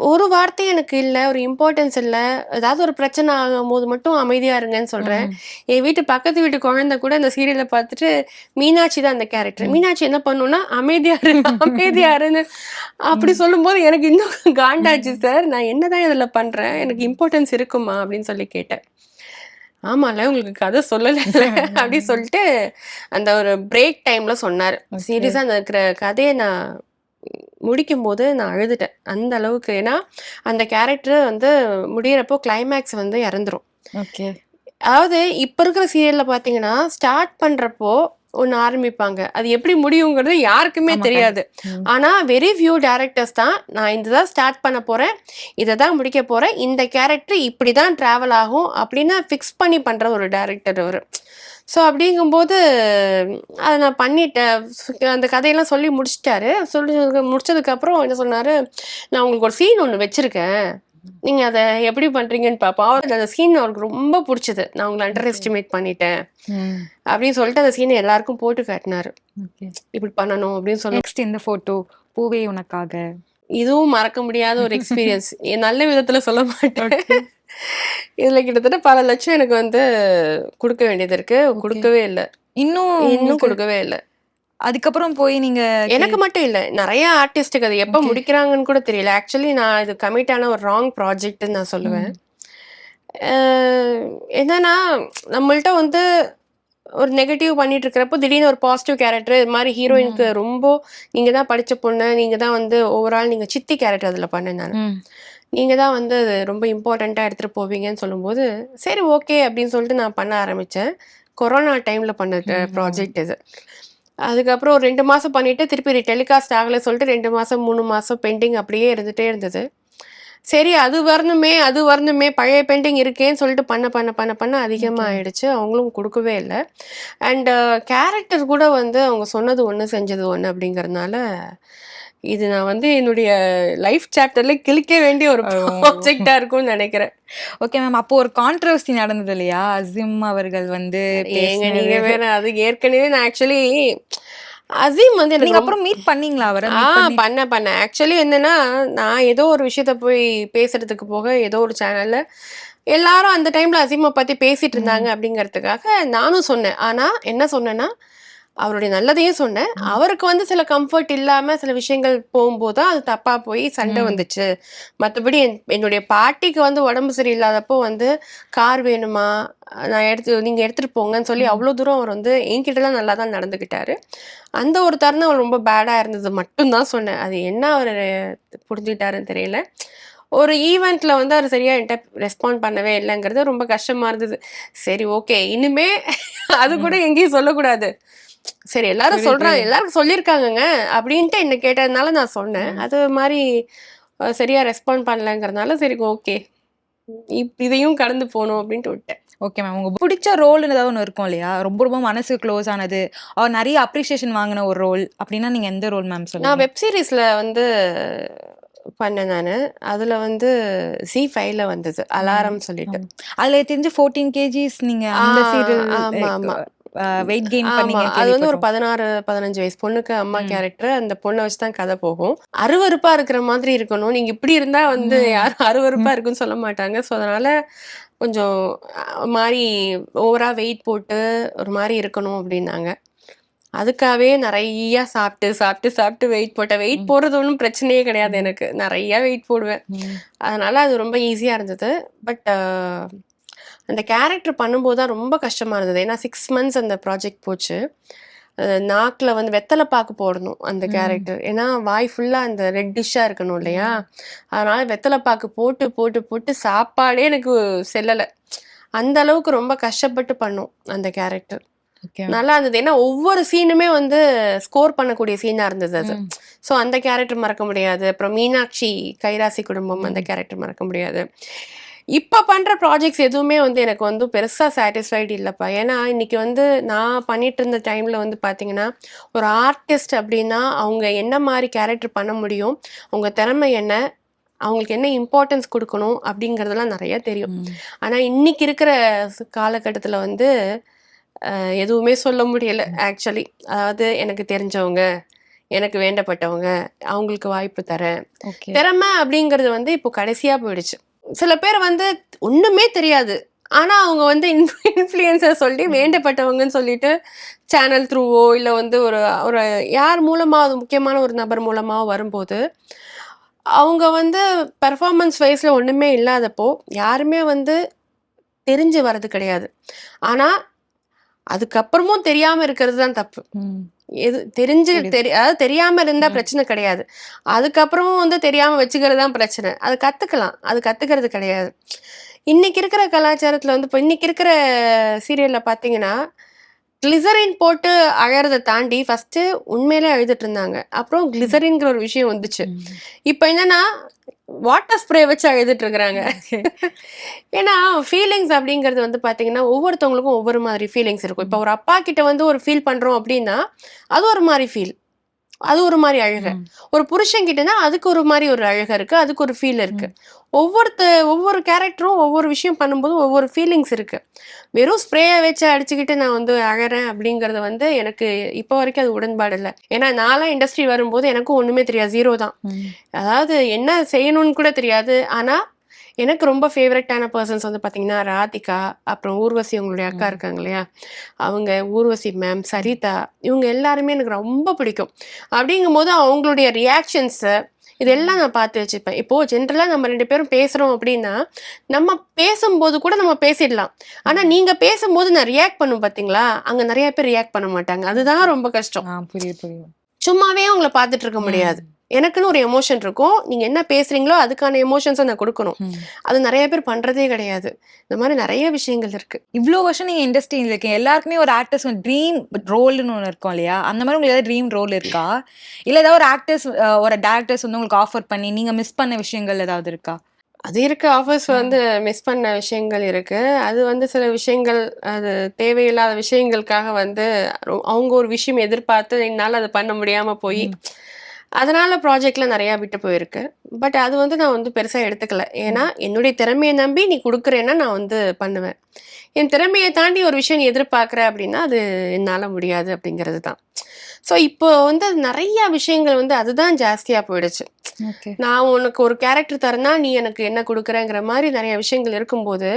ஒரு வார்த்தை எனக்கு இல்லை, ஒரு இம்பார்ட்டன்ஸ் இல்லை. ஏதாவது ஒரு பிரச்சனை ஆகும் போது மட்டும் அமைதியாக இருங்கன்னு சொல்கிறேன். என் வீட்டு பக்கத்து வீட்டு குழந்தை கூட இந்த சீரியலை பார்த்துட்டு, மீனாட்சி தான் அந்த கேரக்டர், மீனாட்சி என்ன பண்ணுன்னா அமைதியாக இரு அமைதியாக இருன்னு அப்படி சொல்லும்போது எனக்கு இன்னும் காண்டாச்சு. சார் நான் என்னதான் இதில் பண்ணுறேன், எனக்கு இம்பார்ட்டன்ஸ் இருக்குமா அப்படின்னு சொல்லி கேட்டேன். ஆமால உங்களுக்கு கதை சொல்லலை அப்படி சொல்லிட்டு அந்த ஒரு பிரேக் டைம்ல சொன்னார். சீரியஸா அந்த இருக்கிற கதையை நான் முடிக்கும் போது நான் அழுதுட்டேன் அந்த அளவுக்கு. ஏன்னா அந்த கேரக்டர் வந்து முடியறப்போ கிளைமேக்ஸ் வந்து இறந்துரும். ஓகே, அதாவது இப்ப இருக்கிற சீரியல்ல பாத்தீங்கன்னா ஸ்டார்ட் பண்றப்போ ஒன்று ஆரம்பிப்பாங்க, அது எப்படி முடியுங்கிறது யாருக்குமே தெரியாது. ஆனா வெரி ஃபியூ டேரக்டர்ஸ் தான் நான் இதுதான் ஸ்டார்ட் பண்ண போறேன், இதை தான் முடிக்க போறேன், இந்த கேரக்டர் இப்படிதான் டிராவல் ஆகும் அப்படின்னு ஃபிக்ஸ் பண்ணி பண்ற ஒரு டேரக்டர் அவர். ஸோ அப்படிங்கும்போது அதை நான் பண்ணிட்டேன். அந்த கதையெல்லாம் சொல்லி முடிச்சிட்டாரு. முடிச்சதுக்கப்புறம் என்ன சொன்னார், நான் உங்களுக்கு ஒரு சீன் ஒன்று வச்சுருக்கேன், நீங்கள் அதை எப்படி பண்ணுறீங்கன்னு பார்ப்போம். அவருக்கு அந்த சீன் அவருக்கு ரொம்ப பிடிச்சது, நான் உங்களை அண்டர் எஸ்டிமேட் பண்ணிட்டேன் அப்படின்னு சொல்லிட்டு அந்த சீனை எல்லாருக்கும் போட்டு காட்டினாரு. இப்படி பண்ணணும் அப்படின்னு சொல்லி. நெக்ஸ்ட் இந்த ஃபோட்டோ பூவே உனக்காக, இதுவும் மறக்க முடியாத ஒரு எக்ஸ்பீரியன்ஸ். நல்ல விதத்தில் சொல்ல மாட்டேன். இதுல கிட்டத்தட்ட பல லட்சம் எனக்கு வந்து கொடுக்க வேண்டியது இருக்கு, கொடுக்கவே இல்லை, இன்னும் கொடுக்கவே இல்லை. அதுக்கப்புறம் போய் நீங்க எனக்கு மட்டும் இல்லை, நிறைய ஆர்டிஸ்டுக்கு அது எப்போ முடிக்கிறாங்கன்னு கூட தெரியல. ஆக்சுவலி நான் இது கமிட் ஆன ஒரு ராங் ப்ராஜெக்ட்னு நான் சொல்லுவேன். என்னன்னா நம்மள்ட்ட வந்து ஒரு நெகட்டிவ் பண்ணிட்டு இருக்கிறப்போ திடீர்னு ஒரு பாசிட்டிவ் கேரக்டர், இது மாதிரி ஹீரோயினுக்கு ரொம்ப நீங்க தான் படிச்ச பொண்ணு, நீங்க தான் வந்து ஓவரால் நீங்க சித்தி கேரக்டர் அதில் பண்ணேன் நான், நீங்க தான் வந்து ரொம்ப இம்பார்ட்டண்ட்டாக எடுத்துகிட்டு போவீங்கன்னு சொல்லும்போது சரி ஓகே அப்படின்னு சொல்லிட்டு நான் பண்ண ஆரம்பித்தேன். கொரோனா டைமில் பண்ண ப்ராஜெக்ட் இது. அதுக்கப்புறம் ஒரு 2 மாதம் பண்ணிவிட்டு திருப்பி டெலிகாஸ்ட் ஆகலை சொல்லிட்டு 2 மாதம் 3 மாதம் பெண்டிங் அப்படியே இருந்துகிட்டே இருந்தது. சரி அது வரணுமே பழைய பெயிண்டிங் இருக்கேன்னு சொல்லிட்டு பண்ண அதிகமாக ஆயிடுச்சு. அவங்களும் கொடுக்கவே இல்லை. அண்ட் கேரக்டர் கூட வந்து அவங்க சொன்னது ஒன்று செஞ்சது ஒன்று அப்படிங்கிறதுனால இது நான் வந்து என்னுடைய லைஃப் சாப்டர்ல கிழிக்க வேண்டிய ஒரு ப்ராஜெக்டா இருக்கும்னு நினைக்கிறேன். ஓகே மேம், அப்போ ஒரு கான்ட்ரவர்சி நடந்தது இல்லையா, அசீம் அவர்கள் வந்து நீங்க வேற, அது ஏற்கனவே நான் ஆக்சுவலி அசீம் வந்து எனக்கு அப்புறம் மீட் பண்ணீங்களா அவரை? பண்ண ஆக்சுவலி என்னன்னா, நான் ஏதோ ஒரு விஷயத்த போய் பேசுறதுக்கு போக ஏதோ ஒரு சேனல்ல எல்லாரும் அந்த டைம்ல அசீமை பத்தி பேசிட்டு இருந்தாங்க அப்படிங்கிறதுக்காக நானும் சொன்னேன். ஆனா என்ன சொன்னேன்னா, அவருடைய நல்லதையும் சொன்னேன். அவருக்கு வந்து சில கம்ஃபர்ட் இல்லாம சில விஷயங்கள் போகும்போது தான் அது தப்பா போய் சண்டை வந்துச்சு. மற்றபடி என்னுடைய பாட்டிக்கு வந்து உடம்பு சரியில்லாதப்போ வந்து கார் வேணுமா, நீங்க எடுத்துட்டு போங்கன்னு சொல்லி அவ்வளோ தூரம் அவர் வந்து என்கிட்டலாம் நல்லா தான் நடந்துக்கிட்டாரு. அந்த ஒரு தருணம் ரொம்ப பேடா இருந்தது மட்டும்தான் சொன்னேன். அது என்ன அவர் புரிஞ்சுக்கிட்டாருன்னு தெரியல. ஒரு ஈவெண்ட்ல வந்து அவர் சரியா என்கிட்ட ரெஸ்பாண்ட் பண்ணவே இல்லைங்கிறது ரொம்ப கஷ்டமா இருந்தது. சரி ஓகே, இனிமே அது கூட எங்கேயும் சொல்லக்கூடாது. சரி எல்லாரும் சொல்றாங்க, எல்லாரும் சொல்லியிருக்காங்கங்க அப்படின்ட்டு என்ன கேட்டதுனால நான் சொன்னேன். அது மாதிரி சரியா ரெஸ்பாண்ட் பண்ணலங்கிறதுனால சரி ஓகே, இதையும் கடந்து போகணும் அப்படின்ட்டு விட்டேன். Okay ma'am. உங்க பிடிச்ச ரோல்னு ஏதாவது ஒன்று இருக்கும் இல்லையா? ரொம்ப மனசுக்கு க்ளோஸ் ஆனது, அவர் நிறைய அப்ரிசியேஷன் வாங்கின ஒரு ரோல் அப்படின்னா நீங்க எந்த ரோல் மேம் நான் சொல்லுங்க? வெப் சீரிஸ்ல வந்து பண்ணேன் நானு. அதுல வந்து Z5ல வந்தது அலாரம் சொல்லிட்டு. அதுல தெரிஞ்சு 14 கேஜிஸ் நீங்க அந்த சீரியல் ஆமா ஆமா வெயிட் கெயின் ஆமா. பண்ணீங்க அது வந்து ஒரு கேள்விப்பட்டோம். 16, 15 வயசு பொண்ணுக்கு அம்மா கேரக்டர். அந்த பொண்ணை வச்சு தான் கதை போகும். அருவருப்பா இருக்கிற மாதிரி இருக்கணும். நீங்க இப்படி இருந்தா வந்து யாரும் அருவருப்பா இருக்குன்னு சொல்ல மாட்டாங்க. ஸோ அதனால கொஞ்சம் மாரி ஓவரா வெயிட் போட்டு ஒரு மாரி இருக்கணும் அப்படின்னாங்க. அதுக்காகவே நெறைய சாப்பிட்டு, சாப்பிட்டு, சாப்பிட்டு வெயிட் போட்டேன். வெயிட் போடுறது ஒண்ணும் பிரச்சனையே கிடையாது எனக்கு. நெறைய வெயிட் போடுவேன். அதனால அது ரொம்ப ஈஸியா இருந்தது. பட் அந்த கேரக்டர் பண்ணும்போது தான் ரொம்ப கஷ்டமா இருந்தது. ஏன்னா 6 மந்த்ஸ் அந்த ப்ராஜெக்ட் போச்சு. நாக்குல வந்து வெத்தலை பாக்கு போடணும் அந்த கேரக்டர். ஏன்னா வாய் ஃபுல்லா அந்த ரெட்டிஷ்ஷா இருக்கணும் இல்லையா? அதனால வெத்தலை பாக்கு போட்டு, போட்டு, போட்டு சாப்பாடே எனக்கு செல்லல. அந்த அளவுக்கு ரொம்ப கஷ்டப்பட்டு பண்ணோம் அந்த கேரக்டர். ஓகே. நல்லா இருந்தது. ஏன்னா ஒவ்வொரு சீனுமே வந்து ஸ்கோர் பண்ணக்கூடிய சீனா இருந்தது அது. ஸோ அந்த கேரக்டர் மறக்க முடியாது. அப்புறம் மீனாட்சி கைராசி குடும்பம் அந்த கேரக்டர் மறக்க முடியாது. இப்ப பண்ற ப்ராஜெக்ட்ஸ் எதுவுமே வந்து எனக்கு வந்து பெருசா சாட்டிஸ்ஃபைடு இல்லப்பா. ஏன்னா இன்னைக்கு வந்து நான் பண்ணிட்டு இருந்த டைம்ல வந்து பாத்தீங்கன்னா, ஒரு ஆர்டிஸ்ட் அப்படின்னா அவங்க என்ன மாதிரி கேரக்டர் பண்ண முடியும், அவங்க திறமை என்ன, அவங்களுக்கு என்ன இம்பார்ட்டன்ஸ் கொடுக்கணும் அப்படிங்கிறதெல்லாம் நிறைய தெரியும். ஆனா இன்னைக்கு இருக்கிற காலகட்டத்துல வந்து எதுவுமே சொல்ல முடியல ஆக்சுவலி. அதாவது எனக்கு தெரிஞ்சவங்க, எனக்கு வேண்டப்பட்டவங்க, அவங்களுக்கு வாய்ப்பு தரேன். ஓகே. திறமை அப்படிங்கிறது வந்து இப்போ கடைசியா போயிடுச்சு. சில பேர் வந்து ஒண்ணுமே தெரியாது. ஆனா அவங்க வந்து இன்ஃப்ளூயன்சர் சொல்லி வேண்டப்பட்டவங்கன்னு சொல்லிட்டு சேனல் த்ரூவோ இல்ல வந்து ஒரு ஒரு யார் மூலமா அது முக்கியமான ஒரு நபர் மூலமா வரும்போது அவங்க வந்து பெர்ஃபார்மன்ஸ் வைஸ்ல ஒண்ணுமே இல்லாதப்போ யாருமே வந்து தெரிஞ்சு வர்றது கிடையாது. ஆனா அதுக்கப்புறமும் தெரியாம இருக்கிறது தான் தப்பு. எது தெரிஞ்சு அதாவது தெரியாம இருந்தா பிரச்சனை கிடையாது. அதுக்கப்புறமும் வந்து தெரியாம வச்சுக்கிறது தான் பிரச்சனை. அது கத்துக்கலாம். அது கத்துக்கிறது கிடையாது. இன்னைக்கு இருக்கிற கலாச்சாரத்துல வந்து இப்போ இன்னைக்கு இருக்கிற சீரியல்ல பாத்தீங்கன்னா கிளிசரின் போட்டு அழறதை தாண்டி ஃபர்ஸ்ட் உண்மையிலே அழுதுட்டு இருந்தாங்க. அப்புறம் கிளிசரின்ங்கிற ஒரு விஷயம் வந்துச்சு. இப்போ என்னன்னா வாட்டர் ஸ்ப்ரே வச்சு அழுதுட்டு இருக்கிறாங்க. ஏன்னா ஃபீலிங்ஸ் அப்படிங்கிறது வந்து பாத்தீங்கன்னா ஒவ்வொருத்தவங்களுக்கும் ஒவ்வொரு மாதிரி ஃபீலிங்ஸ் இருக்கும். இப்போ ஒரு அப்பா கிட்ட வந்து ஒரு ஃபீல் பண்றோம் அப்படின்னா அது ஒரு மாதிரி ஃபீல், அது ஒரு மாதிரி அழுக. ஒரு புருஷன் கிட்டனா அதுக்கு ஒரு மாதிரி ஒரு அழக இருக்கு, அதுக்கு ஒரு ஃபீல் இருக்கு. ஒவ்வொரு கேரக்டரும் ஒவ்வொரு விஷயம் பண்ணும்போது ஒவ்வொரு ஃபீலிங்ஸ் இருக்கு. வெறும் ஸ்ப்ரேயை வச்சு அடிச்சுக்கிட்டு நான் வந்து அழறேன் அப்படிங்கறது வந்து எனக்கு இப்போ வரைக்கும் அது உடன்பாடு இல்லை. ஏன்னா நான்லாம் இண்டஸ்ட்ரி வரும்போது எனக்கும் ஒண்ணுமே தெரியாது, 0 தான். அதாவது என்ன செய்யணும்னு கூட தெரியாது. ஆனா எனக்கு ரொம்ப ஃபேவரட்டான பர்சன்ஸ் வந்து பார்த்தீங்கன்னா ராதிகா, அப்புறம் ஊர்வசி, உங்களுடைய அக்கா இருக்காங்க இல்லையா, அவங்க ஊர்வசி மேம், சரிதா, இவங்க எல்லாருமே எனக்கு ரொம்ப பிடிக்கும். அப்படிங்கும்போது அவங்களுடைய ரியாக்ஷன்ஸு இதெல்லாம் நான் பார்த்து வச்சுப்பேன். இப்போ ஜென்ரலாக நம்ம 2 பேரும் பேசுகிறோம் அப்படின்னா நம்ம பேசும்போது கூட நம்ம பேசிடலாம். ஆனால் நீங்கள் பேசும்போது நான் ரியாக்ட் பண்ணும் பார்த்தீங்களா, அங்கே நிறைய பேர் ரியாக்ட் பண்ண மாட்டாங்க. அதுதான் ரொம்ப கஷ்டம். புரியுது. சும்மாவே அவங்கள பார்த்துட்டு இருக்க முடியாது. எனக்குன்னு ஒரு எமோஷன் இருக்கும். நீங்க என்ன பேசுறீங்களோ அதுக்கான எமோஷன்ஸை நான் கொடுக்கணும். அது நிறைய பேர் பண்றதே கிடையாது. இந்த மாதிரி நிறைய விஷயங்கள் இருக்கு. இவ்வளோ வருஷம் நீங்க இண்டஸ்ட்ரியில் இருக்கீங்க. எல்லாருக்குமே ஒரு ஆக்டர்ஸ் ட்ரீம் ரோல்னு ஒன்று இருக்கும் இல்லையா? அந்த மாதிரி உங்களுக்கு ஏதாவது ட்ரீம் ரோல் இருக்கா? இல்லை ஏதாவது ஒரு ஆக்டர்ஸ் ஒரு டேரக்டர்ஸ் வந்து உங்களுக்கு ஆஃபர் பண்ணி நீங்க மிஸ் பண்ண விஷயங்கள் ஏதாவது இருக்கா? அது இருக்கு. ஆஃபர்ஸ் வந்து மிஸ் பண்ண விஷயங்கள் இருக்கு. அது வந்து சில விஷயங்கள் அது தேவையில்லாத விஷயங்களுக்காக வந்து அவங்க ஒரு விஷயம் எதிர்பார்த்து என்னால் அதை பண்ண முடியாம போய் அதனால ப்ராஜெக்ட்ல நிறைய விட்டு போயிருக்கு. பட் அது வந்து நான் வந்து பெருசா எடுத்துக்கல. ஏன்னா என்னுடைய திறமையை நம்பி நீ கொடுக்குறேன்னா நான் வந்து பண்ணுவேன். என் திறமையை தாண்டி ஒரு விஷயம் நீ எதிர்பார்க்குற அப்படின்னா அது என்னால் முடியாது அப்படிங்கிறது தான். ஸோ இப்போ வந்து நிறைய விஷயங்கள் வந்து அதுதான் ஜாஸ்தியாக போயிடுச்சு. நான் உனக்கு ஒரு கேரக்டர் தரேன்னா நீ எனக்கு என்ன கொடுக்குறேங்கிற மாதிரி நிறைய விஷயங்கள் இருக்கும்போது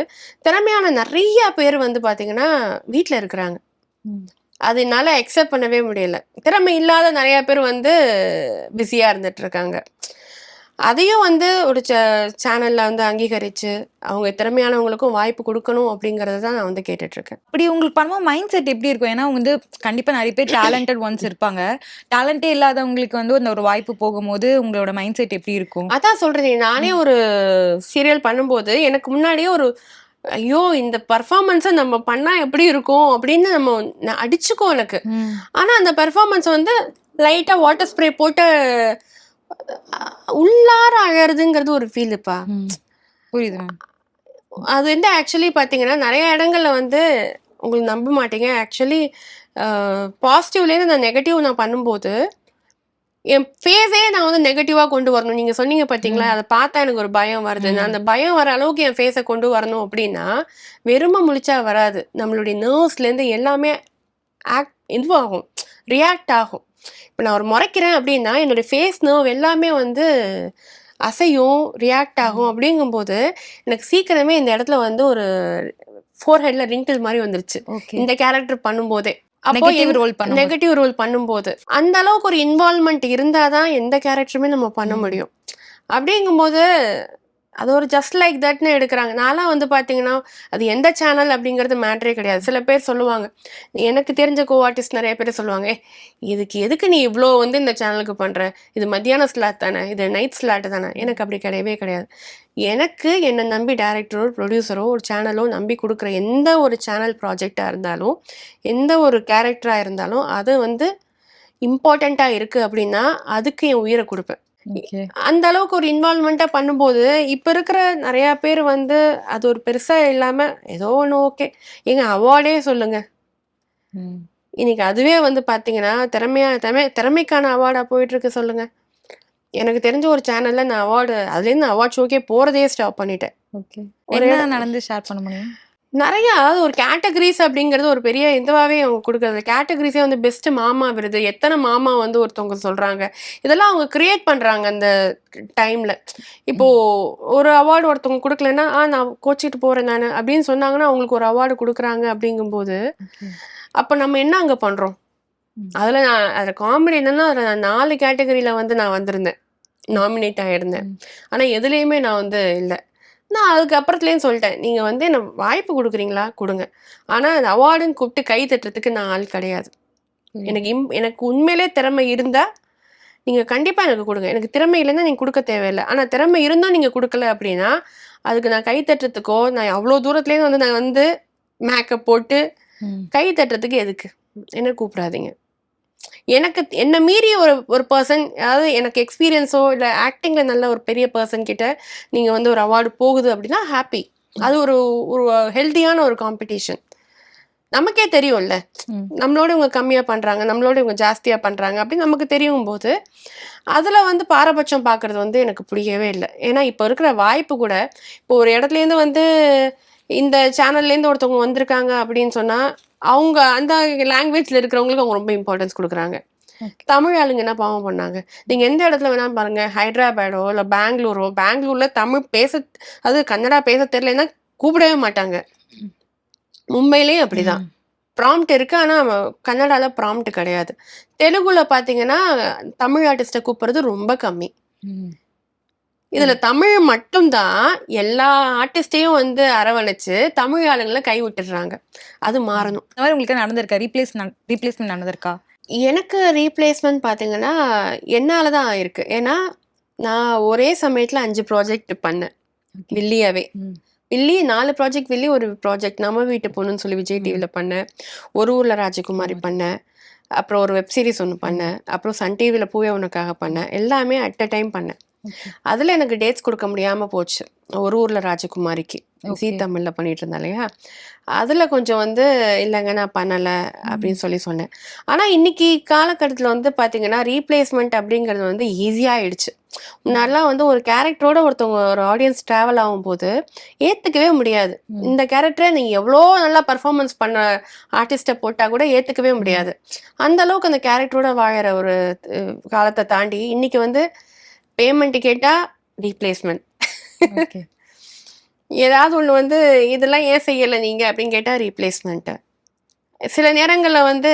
திறமையான நிறைய பேர் வந்து பார்த்தீங்கன்னா வீட்டில் இருக்கிறாங்க. அது என்னால அக்செப்ட் பண்ணவே முடியல. திறமை இல்லாத நிறைய பேர் வந்து பிஸியா இருந்துட்டு இருக்காங்க. அதையும் வந்து ஒரு சேனல்ல வந்து அங்கீகரிச்சு அவங்க திறமையானவங்களுக்கும் வாய்ப்பு கொடுக்கணும் அப்படிங்கறத தான் நான் வந்து கேட்டுட்டு இருக்கேன். அப்படி உங்களுக்கு பண்ணும்போது மைண்ட் செட் எப்படி இருக்கும்? ஏன்னா வந்து கண்டிப்பா நிறைய பேர் டேலண்டட் ஒன்ஸ் இருப்பாங்க. டேலண்டே இல்லாதவங்களுக்கு வந்து அந்த ஒரு வாய்ப்பு போகும்போது உங்களோட மைண்ட் செட் எப்படி இருக்கும்? அதான் சொல்றேனே, நானே ஒரு சீரியல் பண்ணும்போது எனக்கு முன்னாடியே ஒரு ஐயோ இந்த பர்ஃபார்மன்ஸை நம்ம பண்ணா எப்படி இருக்கும் அப்படின்னு அடிச்சுக்கோ எனக்கு. ஆனா அந்த பெர்ஃபார்மன்ஸ் வந்து லைட்டா வாட்டர் ஸ்ப்ரே போட்டு உள்ளார அழறதுங்கிறது ஒரு ஃபீலுப்பா. புரியுது மேம். அது வந்து ஆக்சுவலி பார்த்தீங்கன்னா நிறைய இடங்கள்ல வந்து உங்களுக்கு நம்ப மாட்டீங்க. ஆக்சுவலி பாசிட்டிவ்லேருந்து நான் நெகட்டிவ் நான் பண்ணும்போது என் ஃபேஸே நான் வந்து நெகட்டிவா கொண்டு வரணும். நீங்க சொன்னீங்க பார்த்தீங்களா, அதை பார்த்தா எனக்கு ஒரு பயம் வருது. நான் அந்த பயம் வர அளவுக்கு என் ஃபேஸை கொண்டு வரணும் அப்படின்னா வெறுமை முழிச்சா வராது. நம்மளுடைய நர்வ்ஸ்லேருந்து எல்லாமே இதுவாகும், ரியாக்ட் ஆகும். இப்போ நான் ஒரு முறைக்கிறேன் அப்படின்னா என்னுடைய ஃபேஸ் நர்வ் எல்லாமே வந்து அசையும், ரியாக்ட் ஆகும். அப்படிங்கும்போது எனக்கு சீக்கிரமே இந்த இடத்துல வந்து ஒரு ஃபோர்ஹெட்ல ரிங்கிள் மாதிரி வந்துருச்சு இந்த கேரக்டர் பண்ணும்போதே. அப்போ நெகட்டிவ் ரோல் பண்ணும்போது அந்த அளவுக்கு ஒரு இன்வால்வ்மெண்ட் இருந்தாதான் எந்த கேரக்டருமே நம்ம பண்ண முடியும். அப்படிங்கும்போது அது ஒரு ஜஸ்ட் லைக் தட்னு எடுக்கிறாங்க. நான்லாம் வந்து பார்த்தீங்கன்னா அது எந்த சேனல் அப்படிங்கிறது மேட்ரே கிடையாது. சில பேர் சொல்லுவாங்க, எனக்கு தெரிஞ்ச ஆர்டிஸ்ட் நிறைய பேர் சொல்லுவாங்க, இதுக்கு எதுக்கு நீ இவ்வளோ வந்து இந்த சேனலுக்கு பண்ணுற, இது மத்தியான ஸ்லாட் தானே, இது நைட் ஸ்லாட் தானே. எனக்கு அப்படி கிடையவே கிடையாது. எனக்கு என்னை நம்பி டைரக்டரோ ப்ரொடியூசரோ ஒரு சேனலோ நம்பி கொடுக்குற எந்த ஒரு சேனல் ப்ராஜெக்டாக இருந்தாலும் எந்த ஒரு கேரக்டராக இருந்தாலும் அது வந்து இம்பார்ட்டண்ட்டாக இருக்குது அப்படின்னா அதுக்கு என் உயிரை கொடுப்பேன். அந்த அளவுக்கு ஒரு இன்வால்வ்மெண்ட்டா பண்ணும்போது இப்ப இருக்கிற நிறைய பேர் வந்து அது ஒரு பெருசா இல்லாம ஏதோ ஒண்ணு ஓகே எங்க அவார்டே சொல்லுங்க. இன்னைக்கு அதுவே வந்து பாத்தீங்கன்னா திறமைக்கான அவார்டா போயிட்டு இருக்கு சொல்லுங்க. எனக்கு தெரிஞ்ச ஒரு சேனல்ல நான் அதுலேருந்து அவார்ட் ஷோக்கே போறதே ஸ்டாப் பண்ணிட்டேன். என்ன நடந்து ஷேர் பண்ண முடியும்? நிறைய அதாவது ஒரு கேட்டகரிஸ் அப்படிங்கிறது ஒரு பெரிய இதுவாகவே அவங்க கொடுக்குறது. கேட்டகரிஸே வந்து பெஸ்ட் மாமா விருது, எத்தனை மாமா வந்து ஒருத்தவங்க சொல்றாங்க, இதெல்லாம் அவங்க கிரியேட் பண்றாங்க அந்த டைம்ல. இப்போ ஒரு அவார்டு ஒருத்தவங்க கொடுக்கலன்னா நான் கோச்சிட்டு போறேன் நான் அப்படின்னு சொன்னாங்கன்னா அவங்களுக்கு ஒரு அவார்டு கொடுக்குறாங்க. அப்படிங்கும்போது அப்ப நம்ம என்ன அங்க பண்றோம்? அதுல காமெடி என்னன்னா அதுல 4 கேட்டகரியில வந்து நான் வந்திருந்தேன், நாமினேட் ஆயிருந்தேன். ஆனா எதுலேயுமே நான் வந்து இல்லை. நான் அதுக்கப்புறத்துலேயும் சொல்லிட்டேன், நீங்கள் வந்து என்ன வாய்ப்பு கொடுக்குறீங்களா கொடுங்க, ஆனால் அந்த அவார்டுன்னு கூப்பிட்டு கை தட்டுறதுக்கு நான் ஆள் கிடையாது. எனக்கு உண்மையிலே திறமை இருந்தால் நீங்கள் கண்டிப்பாக எனக்கு கொடுங்க. எனக்கு திறமை இல்லைன்னா நீங்கள் கொடுக்க தேவையில்லை. ஆனால் திறமை இருந்தால் நீங்கள் கொடுக்கல அப்படின்னா அதுக்கு நான் கை தட்டுறதுக்கோ நான் அவ்வளோ தூரத்துலேருந்து வந்து நான் வந்து மேக்கப் போட்டு கை தட்டுறதுக்கு எதுக்கு என்ன கூப்பிடாதீங்க. எனக்கு என்ன மீறி ஒரு பர்சன், அதாவது எனக்கு எக்ஸ்பீரியன்ஸோ இல்லை ஆக்டிங்ல நல்ல ஒரு பெரிய பர்சன் கிட்ட நீங்க வந்து ஒரு அவார்டு போகுது அப்படின்னா ஹாப்பி. அது ஒரு ஒரு ஹெல்த்தியான ஒரு காம்படிஷன். நமக்கே தெரியும்ல, நம்மளோட இவங்க கம்மியா பண்றாங்க, நம்மளோட இவங்க ஜாஸ்தியா பண்றாங்க அப்படின்னு நமக்கு தெரியும் போது அதுல வந்து பாரபட்சம் பாக்குறது வந்து எனக்கு பிடிக்கவே இல்லை. ஏன்னா இப்ப இருக்கிற வாய்ப்பு கூட இப்போ ஒரு இடத்துல இருந்து வந்து இந்த சேனல்ல இருந்து ஒருத்தவங்க வந்திருக்காங்க அப்படின்னு சொன்னா அவங்க அந்த லாங்குவேஜ்ல இருக்கிறவங்களுக்கு அவங்க ரொம்ப இம்பார்ட்டன்ஸ் கொடுக்குறாங்க. தமிழ் ஆளுங்க என்ன பாவம் பண்ணாங்க? நீங்க எந்த இடத்துல வேணா பாருங்க, ஹைதராபாடோ இல்ல பெங்களூர்ல தமிழ் அது கன்னடா பேச தெரியலன்னா கூப்பிடவே மாட்டாங்க. மும்பையிலயும் அப்படிதான் ப்ராம்ப்ட் இருக்கு, ஆனா கன்னடால ப்ராம்ப்ட் கிடையாது. தெலுங்குல பாத்தீங்கன்னா தமிழ் ஆர்டிஸ்ட கூப்பிடுறது ரொம்ப கம்மி. இதுல தமிழ் மட்டும்தான் எல்லா ஆர்டிஸ்டையும் வந்து அரவணைச்சு தமிழ் ஆளுங்களை கை விட்டுடுறாங்க. அது மாறணும். உங்களுக்கு நடந்திருக்கா? ரீப்ளேஸ்மெண்ட் நடந்திருக்கா? எனக்கு ரீப்ளேஸ்மெண்ட் பார்த்தீங்கன்னா என்னால் தான் ஆயிருக்கு. ஏன்னா நான் ஒரே சமயத்தில் 5 ப்ராஜெக்ட் பண்ணேன் வில்லியாவே. வில்லி 4 ப்ராஜெக்ட், வில்லி ஒரு ப்ராஜெக்ட் நம்ம வீட்டு பொண்ணுன்னு சொல்லி விஜய் டிவியில் பண்ணேன். ஒரு ஊர்ல ராஜகுமாரி பண்ணேன். அப்புறம் ஒரு வெப் சீரிஸ் ஒன்று பண்ணேன். அப்புறம் சன் டிவியில் பூவே உனக்காக பண்ணேன். எல்லாமே அட் அ டைம் பண்ணேன். அதில் எனக்கு டேட்ஸ் கொடுக்க முடியாமல் போச்சு. ஒரு ஊரில் ராஜகுமாரிக்கு ஜீ தமிழில் பண்ணிட்டு இருந்தா இல்லையா, அதில் கொஞ்சம் வந்து இல்லைங்க நான் பண்ணலை அப்படின்னு சொல்லி சொன்னேன். ஆனால் இன்னைக்கு காலகட்டத்தில் வந்து பார்த்தீங்கன்னா ரீப்ளேஸ்மெண்ட் அப்படிங்கிறது வந்து ஈஸியாக ஆயிடுச்சு. முன்னாடிலாம் வந்து ஒரு கேரக்டரோட ஒருத்தவங்க ஒரு ஆடியன்ஸ் ட்ராவல் ஆகும்போது ஏற்றுக்கவே முடியாது. இந்த கேரக்டரை நீங்கள் எவ்வளோ நல்லா பர்ஃபார்மன்ஸ் பண்ண ஆர்டிஸ்ட்டை போட்டால் கூட ஏற்றுக்கவே முடியாது. அந்த அளவுக்கு அந்த கேரக்டரோட வாழற ஒரு காலத்தை தாண்டி இன்னைக்கு வந்து பேமெண்ட் கேட்டால் ரீப்ளேஸ்மெண்ட், ஏதாவது ஒன்று வந்து இதெல்லாம் ஏன் செய்யலை நீங்கள் அப்படின்னு கேட்டால் ரீப்ளேஸ்மெண்ட்டு. சில நேரங்கள்ல வந்து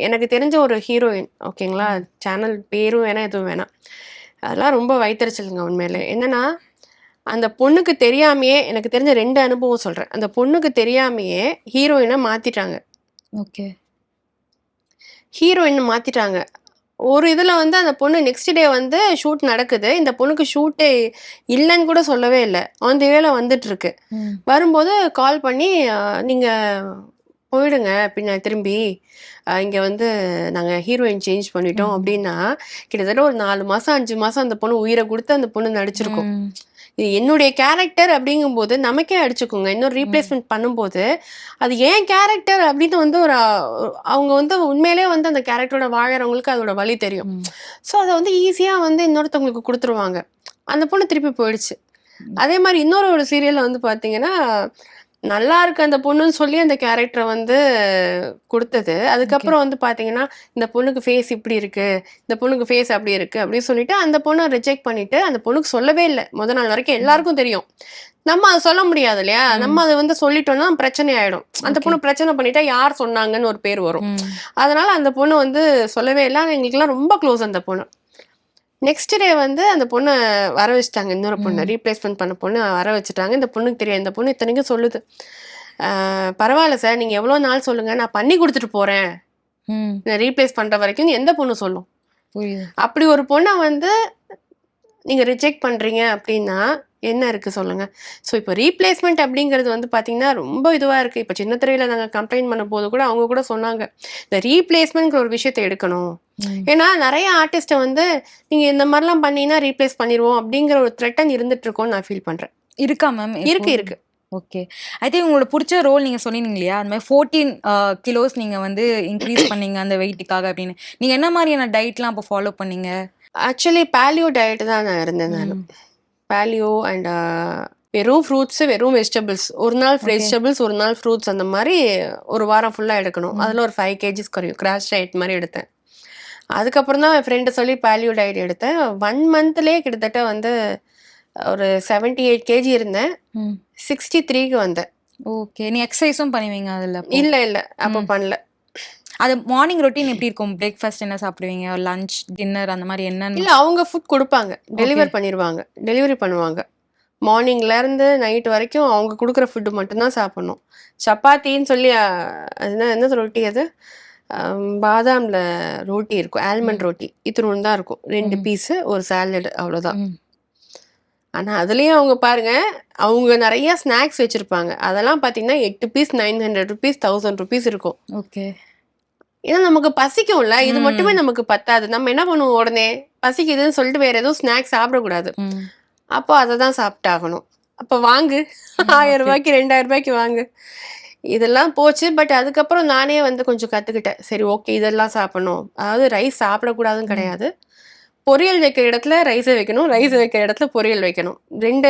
எனக்கு தெரிஞ்ச ஒரு ஹீரோயின், ஓகேங்களா? சேனல் பேரும் வேணாம், எதுவும் வேணாம். அதெல்லாம் ரொம்ப வயித்தெரிச்சலுங்க உண்மையிலே. என்னன்னா, அந்த பொண்ணுக்கு தெரியாமயே எனக்கு தெரிஞ்ச 2 அனுபவம் சொல்றேன். அந்த பொண்ணுக்கு தெரியாமயே ஹீரோயின மாத்திட்டாங்க. ஓகே. ஹீரோயின மாத்திட்டாங்க. ஒரு இதுல வந்து அந்த பொண்ணு நெக்ஸ்ட் டே வந்து ஷூட் நடக்குது. இந்த பொண்ணுக்கு ஷூட்டே இல்லன்னு கூட சொல்லவே இல்ல. ஆன் தி வேல வந்துட்டுருக்கு. ம். வரும்போது கால் பண்ணி, "நீங்க போயிடுங்க திரும்பி. இங்க வந்து நாங்க ஹீரோயின் சேஞ்ச் பண்ணிட்டோம்." ம். அப்படின்னா, கிட்டத்தட்ட ஒரு 4 மாசம், 5 மாசம் அந்த பொண்ணு உயிர குடுத்து அந்த பொண்ணு நடிச்சிருக்கும். ம். இது என்னுடைய கேரக்டர் அப்படிங்கும்போது நமக்கே அடிச்சுக்குங்க. இன்னொரு ம். ரீப்ளேஸ்மெண்ட் பண்ணும்போது, அது என் கேரக்டர் அப்படின்னு வந்து அவங்க வந்து உண்மையிலேயே வந்து அந்த கேரக்டரோட வாழறவங்களுக்கு அதோட வலி தெரியும். ம். ஸோ அத வந்து ஈஸியா வந்து இன்னொருத்தவங்களுக்கு குடுத்துருவாங்க. அந்த பொண்ணு திருப்பி போயிடுச்சு. ம். அதே மாரி இன்னொரு ஒரு சீரியல்ல வந்து பார்த்தீங்கன்னா, நல்லா இருக்கு அந்த பொண்ணுன்னு சொல்லி அந்த கேரக்டர வந்து குடுத்தது. ஓகே. அதுக்கப்புறம் வந்து பார்த்தீங்கன்னா, இந்த பொண்ணுக்கு ஃபேஸ் இப்படி இருக்கு, இந்த பொண்ணுக்கு ஃபேஸ் அப்படி இருக்கு அப்படின்னு சொல்லிட்டு அந்த பொண்ண ரிஜெக்ட் பண்ணிட்டு, அந்த பொண்ணுக்கு சொல்லவே இல்ல. மொத நாள் வரைக்கும் எல்லாருக்கும் தெரியும். நம்ம அத சொல்ல முடியாது இல்லையா? நம்ம ம். அத வந்து சொல்லிட்டோம்னா பிரச்சனை ஆயிடும். அந்த ஓகே. பொண்ணு பிரச்சனை பண்ணிட்டா யார் சொன்னாங்கன்னு ஒரு பேர் வரும். ம். அதனால அந்த பொண்ணு வந்து சொல்லவே இல்ல. ஆனா எங்களுக்கெல்லாம் ரொம்ப க்ளோஸ் அந்த பொண்ணு. நெக்ஸ்ட் டே வந்து அந்த பொண்ண வர வச்சுட்டாங்க. இன்னொரு பொண்ண ம். ரீப்ளேஸ்மெண்ட் பண்ண பொண்ண வர வச்சுட்டாங்க. இந்த பொண்ணுக்கு தெரியாது. இந்த பொண்ணு இத்தனைக்கும் சொல்லுது. பரவால்ல சார். நீங்க எவ்வளோ நாள் சொல்லுங்க. நான் பண்ணி குடுத்துட்டு போறேன். ம். ரீப்ளேஸ் பண்ற வரைக்கும் எந்த பொண்ணு சொல்லும்? புரியுது. அப்படி ஒரு பொண்ண வந்து நீங்க ரிஜெக்ட் பண்றீங்க அப்படின்னா, என்ன இருக்கு சொல்லுங்க? ஸோ இப்போ ரீப்ளேஸ்மெண்ட் அப்படிங்கிறது வந்து பார்த்தீங்கன்னா, ரொம்ப இதுவா இருக்கு. இப்ப சின்ன திரையில நாங்க கம்ப்ளைண்ட் பண்ணும்போது கூட அவங்க கூட சொன்னாங்க. இந்த ரீப்ளேஸ்மெண்ட்ங்கிற ஒரு விஷயத்த எடுக்கணும். ம். ஏன்னா நெறைய ஆர்டிஸ்ட்ட வந்து நீங்க இந்த மாரிலாம் பண்ணீங்கன்னா ரீப்ளேஸ் பண்ணிருவோம் அப்படிங்கிற ஒரு த்ரெட்டன் இருந்துட்டு இருக்கும்னு நான் ஃபீல் பண்றேன். இருக்கா மேம் இப்போ? இருக்கு, இருக்கு. ஓகே. ஐ திங்க் உங்களோட புடிச்ச ரோல் நீங்க சொன்னீங்க இல்லையா? அந்த மாரி 14 கிலோஸ் நீங்க வந்து இன்கிரீஸ் பண்ணீங்க அந்த வெயிட்டுக்காக அப்படின்னு. நீங்க என்ன மாரியான டயட்லாம் அப்போ ஃபாலோ பண்ணீங்க? ஆக்சுவலி பேலியோ டயட் தான் நான் இருந்தேன் நானு. ம். பேலியோ அண்ட் வெறும் ஃப்ரூட்ஸ், வெறும் வெஜிடபிள்ஸ். ஒரு நாள் ஓகே. வெஜிடபிள்ஸ், ஒரு நாள் ஃப்ரூட்ஸ் அந்த மாரி ஒரு வாரம் ஃபுல்லா எடுக்கணும். ம். அதுல ஒரு 5 கேஜிஸ் குறையும். கிராஷ் டயட் மாரி எடுத்தேன். அதுக்கப்புறம் தான் என் ஃப்ரெண்ட் சொல்லி பேலியோ டயட் எடுத்தேன். 1 மந்த்லயே கிட்டத்தட்ட வந்து ஒரு 78 கேஜி இருந்தேன். ம். 63க்கு வந்தேன். ஓகே. நீ எக்சர்சைஸும் பண்ணுவீங்க அதுல அப்போ? இல்ல. அப்ப ம். பண்ணல. அது மார்னிங் ரொட்டீன் எப்படி இருக்கும்? பிரேக்ஃபாஸ்ட் என்ன சாப்பிடுவீங்க? லஞ்ச், டின்னர் அந்த மாரி என்னன்னு? இல்ல அவங்க ஃபுட் குடுப்பாங்க. ஓகே. டெலிவர் பண்ணிருவாங்க. டெலிவரி பண்ணுவாங்க. மார்னிங்ல இருந்து நைட் வரைக்கும் அவங்க குடுக்குற ஃபுட் மட்டும் தான் சாப்பிடணும். சப்பாத்தின்னு சொல்லி அது என்ன ரொட்டி அது? பாதாம்ல ரோட்டி இருக்கும். ஆல்மண்ட் ம். ரோட்டி. இத்துணூண்டு தான் இருக்கும். 2 ம். பீஸு, ஒரு சாலட் அவ்வளோதான். ம். ஆனா அதுலயும் அவங்க பாருங்க, அவங்க நெறைய ஸ்நாக்ஸ் வச்சிருப்பாங்க. அதெல்லாம் பார்த்தீங்கன்னா 8 பீஸ் ₹900 ₹1000 இருக்கும். ஓகே. ஏன்னா நமக்கு பசிக்கும்ல. இது மட்டுமே ம். நமக்கு பத்தாது. நம்ம என்ன பண்ணுவோம் உடனே? பசிக்குதுன்னு சொல்லிட்டு வேற எதுவும் ஸ்நாக்ஸ் சாப்பிடக்கூடாது. ம். அப்போ அத தான் சாப்பிட்டாகணும். அப்ப வாங்கு. ரூ. ஓகே. 1000 ரூ. 2000 வாங்கு. இதெல்லாம் போச்சு. பட் அதுக்கப்புறம் நானே வந்து கொஞ்சம் கத்துக்கிட்டேன். சரி ஓகே இதெல்லாம் சாப்பிடணும். அதாவது ரைஸ் சாப்பிடக்கூடாதுன்னு ம். கிடையாது. பொரியல் வைக்கிற இடத்துல ரைஸ வைக்கணும். ரைஸ் வைக்கிற இடத்துல பொரியல் வைக்கணும். 2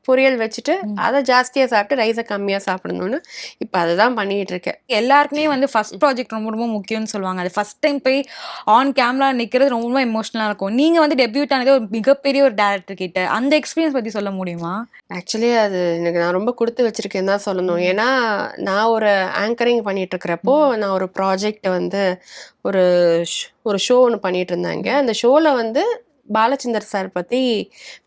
பொரியல் வச்சுட்டு, ம். அத ஜாஸ்தியா சாப்பிட்டு, ரைஸ கம்மியா சாப்பிடணும்னு, இப்ப அததான் பண்ணிட்டு இருக்கேன். எல்லாருக்குமே வந்து ஃபர்ஸ்ட் ப்ராஜெக்ட் ரொம்ப ரொம்ப முக்கியம்னு சொல்லுவாங்க. அது ஃபர்ஸ்ட் டைம் போய் ஆன் கேமரா நிக்கிறது ரொம்ப எமோஷனலா இருக்கும். நீங்க வந்து டெபியூட் ஆனதே ஒரு மிகப்பெரிய ஒரு டைரக்டர் கிட்ட. அந்த எக்ஸ்பீரியன்ஸ் பத்தி சொல்ல முடியுமா? ஆக்சுவலி அது எனக்கு நான் ரொம்ப குடுத்து வச்சிருக்கேன்னு தான் சொல்லணும். ம். ஏன்னா, நான் ஒரு ஆங்கரிங் பண்ணிட்டு இருக்கிறப்போ, ம். நான் ஒரு ப்ராஜெக்ட் வந்து ஒரு ஒரு ஷோ ஒண்ணு பண்ணிட்டு இருந்தாங்க. ம். அந்த ஷோல வந்து பாலச்சந்தர் சார் பத்தி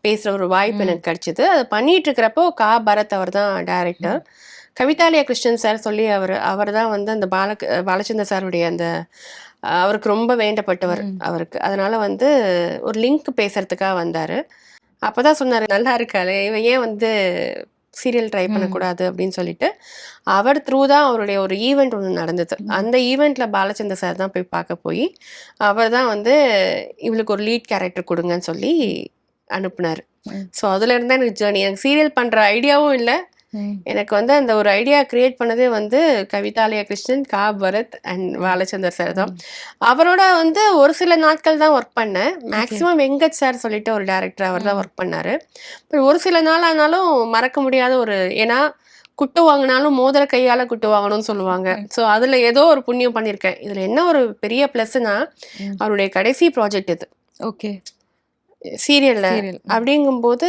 பேசுற ஒரு வாய்ப்பு ம். எனக்கு கிடைச்சது. அத பண்ணிட்டு இருக்கிறப்போ, பரத் அவர் தான் டைரக்டர். ம். கவிதாலயா கிருஷ்ணன் சார் சொல்லி அவர் தான் வந்து அந்த பாலச்சந்தர் சாருடைய அந்த அவருக்கு ரொம்ப வேண்டப்பட்டவர் ம். அவருக்கு. அதனால வந்து ஒரு லிங்க் பேசுறதுக்காக வந்தாரு. அப்பதான் சொன்னாரு, "நல்லா இருக்காளே! இவ ஏன் வந்து சீரியல் ட்ரை ம். பண்ணக்கூடாது?" அப்படின்னு சொல்லிட்டு, அவர் த்ரூ தான் அவருடைய ஒரு ஈவென்ட் ஒண்ணு நடந்தது. ம். அந்த ஈவென்ட்ல பாலச்சந்தர் சார் தான் போய் பார்க்க போயி, அவர் தான் வந்து இவளுக்கு ஒரு லீட் கேரக்டர் குடுங்கன்னு சொல்லி அனுப்புனாரு. ம். ஸோ அதுலேருந்து தான் எனக்கு ஜர்னி. எனக்கு சீரியல் பண்ற ஐடியாவும் இல்ல. ம். எனக்கு வந்து அந்த ஒரு ஐடியா கிரியேட் பண்ணதே வந்து கவிதாலயா கிருஷ்ணன், பரத் அண்ட் பாலச்சந்தர் சார் தான். ம். அவரோட வந்து ஒரு சில நாட்கள் தான் ஒர்க் பண்ணேன். ஓகே. மேக்ஸிமம் வெங்கட் சார் சொல்லிட்டு ஒரு டைரக்டர் அவர் தான் ம். ஒர்க் பண்ணாரு. ஒரு சில நாள் ஆனாலும் மறக்க முடியாத ஒரு ஏன்னா குட்டு வாங்குனாலும் மோதிர கையால குட்டு வாங்கணும்னு சொல்லுவாங்க. ம். ஸோ அதுல ஏதோ ஒரு புண்ணியம் பண்ணியிருக்கேன். இதுல என்ன ஒரு பெரிய ப்ளஸ்னா, ம். அவருடைய கடைசி ப்ராஜெக்ட் இது. ஓகே. சீரியல்ல. சீரியல். ம். அப்படிங்கும்போது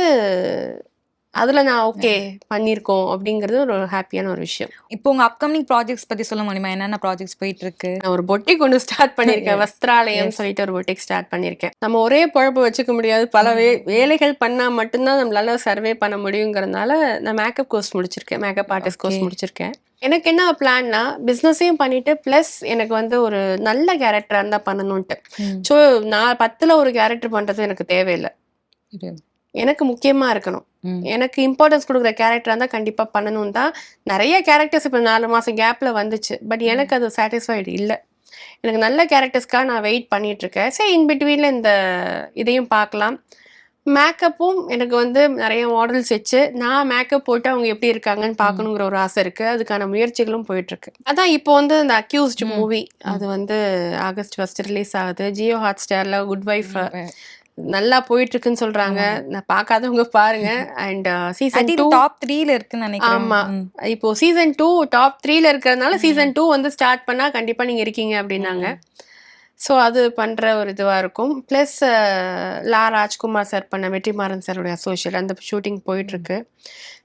அதுல நான் ஓகே பண்ணியிருக்கோம் அப்படிங்கிறது ஒரு ஹாப்பியான ஒரு விஷயம். இப்போ உங்க அப்கமிங் ப்ராஜெக்ட்ஸ் பத்தி சொல்ல முடியுமா? என்னென்ன ப்ராஜெக்ட்ஸ் போயிட்டு இருக்கு? நான் ஒரு பொட்டிக் ஒன்று ஸ்டார்ட் பண்ணியிருக்கேன். Yes. வஸ்திராலயம் Yes. சொல்லிட்டு ஒரு பொட்டிக் ஸ்டார்ட் பண்ணியிருக்கேன். நம்ம ஒரே பொழப்பு வச்சுக்க முடியாது. பல வேலைகள் பண்ணா மட்டும்தான் நம்மளால சர்வே பண்ண முடியுங்கிறதுனால நான் மேக்கப் கோர்ஸ் முடிச்சிருக்கேன். Makeup artist course Okay. முடிச்சிருக்கேன். எனக்கு என்ன பிளான்னா பிஸ்னஸையும் பண்ணிட்டு ப்ளஸ் எனக்கு வந்து ஒரு நல்ல கேரக்டராக இருந்தால் பண்ணணுன்ட்டு. ஸோ நான் 10ல் ஒரு கேரக்டர் பண்ணுறது எனக்கு தேவையில்லை. எனக்கு முக்கியமாக இருக்கணும். எனக்கு இம்பார்ட்டன்ஸ் கொடுக்குற கேரக்டராக இருந்தால் கண்டிப்பாக பண்ணணும் தான். நிறைய கேரக்டர்ஸ் இப்போ 4 மாதம் கேப்பில் வந்துச்சு. பட் எனக்கு அது சாட்டிஸ்ஃபைடு இல்லை. எனக்கு நல்ல கேரக்டர்ஸ்க்காக நான் வெயிட் பண்ணிகிட்ருக்கேன். சரி இன் பிட்வீனில் இந்த இதையும் பார்க்கலாம். மேக்கப்பும் எனக்கு வந்து நிறைய மாடல்ஸ் வச்சு நான் மேக்கப் போட்டு அவங்க எப்படி இருக்காங்கன்னு பார்க்கணுங்கிற ஒரு ஆசை இருக்குது. அதுக்கான முயற்சிகளும் போயிட்டுருக்கு. அதான் இப்போ வந்து இந்த அக்யூஸ்டு மூவி அது வந்து ஆகஸ்ட் 1 ரிலீஸ் ஆகுது. ஜியோ ஹாட் ஸ்டாரில் குட் வைஃப் நல்லா போயிட்டு இருக்குன்னு சொல்றாங்க. நான் பார்க்காதவங்க பாருங்க. அண்ட் சீசன் 2 டாப் 3ல இருக்குன்னு நினைக்கிறேன். ஆமா, இப்போ சீசன் 2 டாப் 3ல இருக்கிறதுனால சீசன் 2 வந்து ஸ்டார்ட் பண்ணா கண்டிப்பா நீங்க இருக்கீங்க அப்படின்னாங்க. ஸோ அது பண்ற ஒரு இதுவா இருக்கும். ப்ளஸ் லா ராஜ்குமார் சார் பண்ண வெற்றிமாறன் சாரோட அசோசியேட் அந்த ஷூட்டிங் போயிட்டு இருக்கு.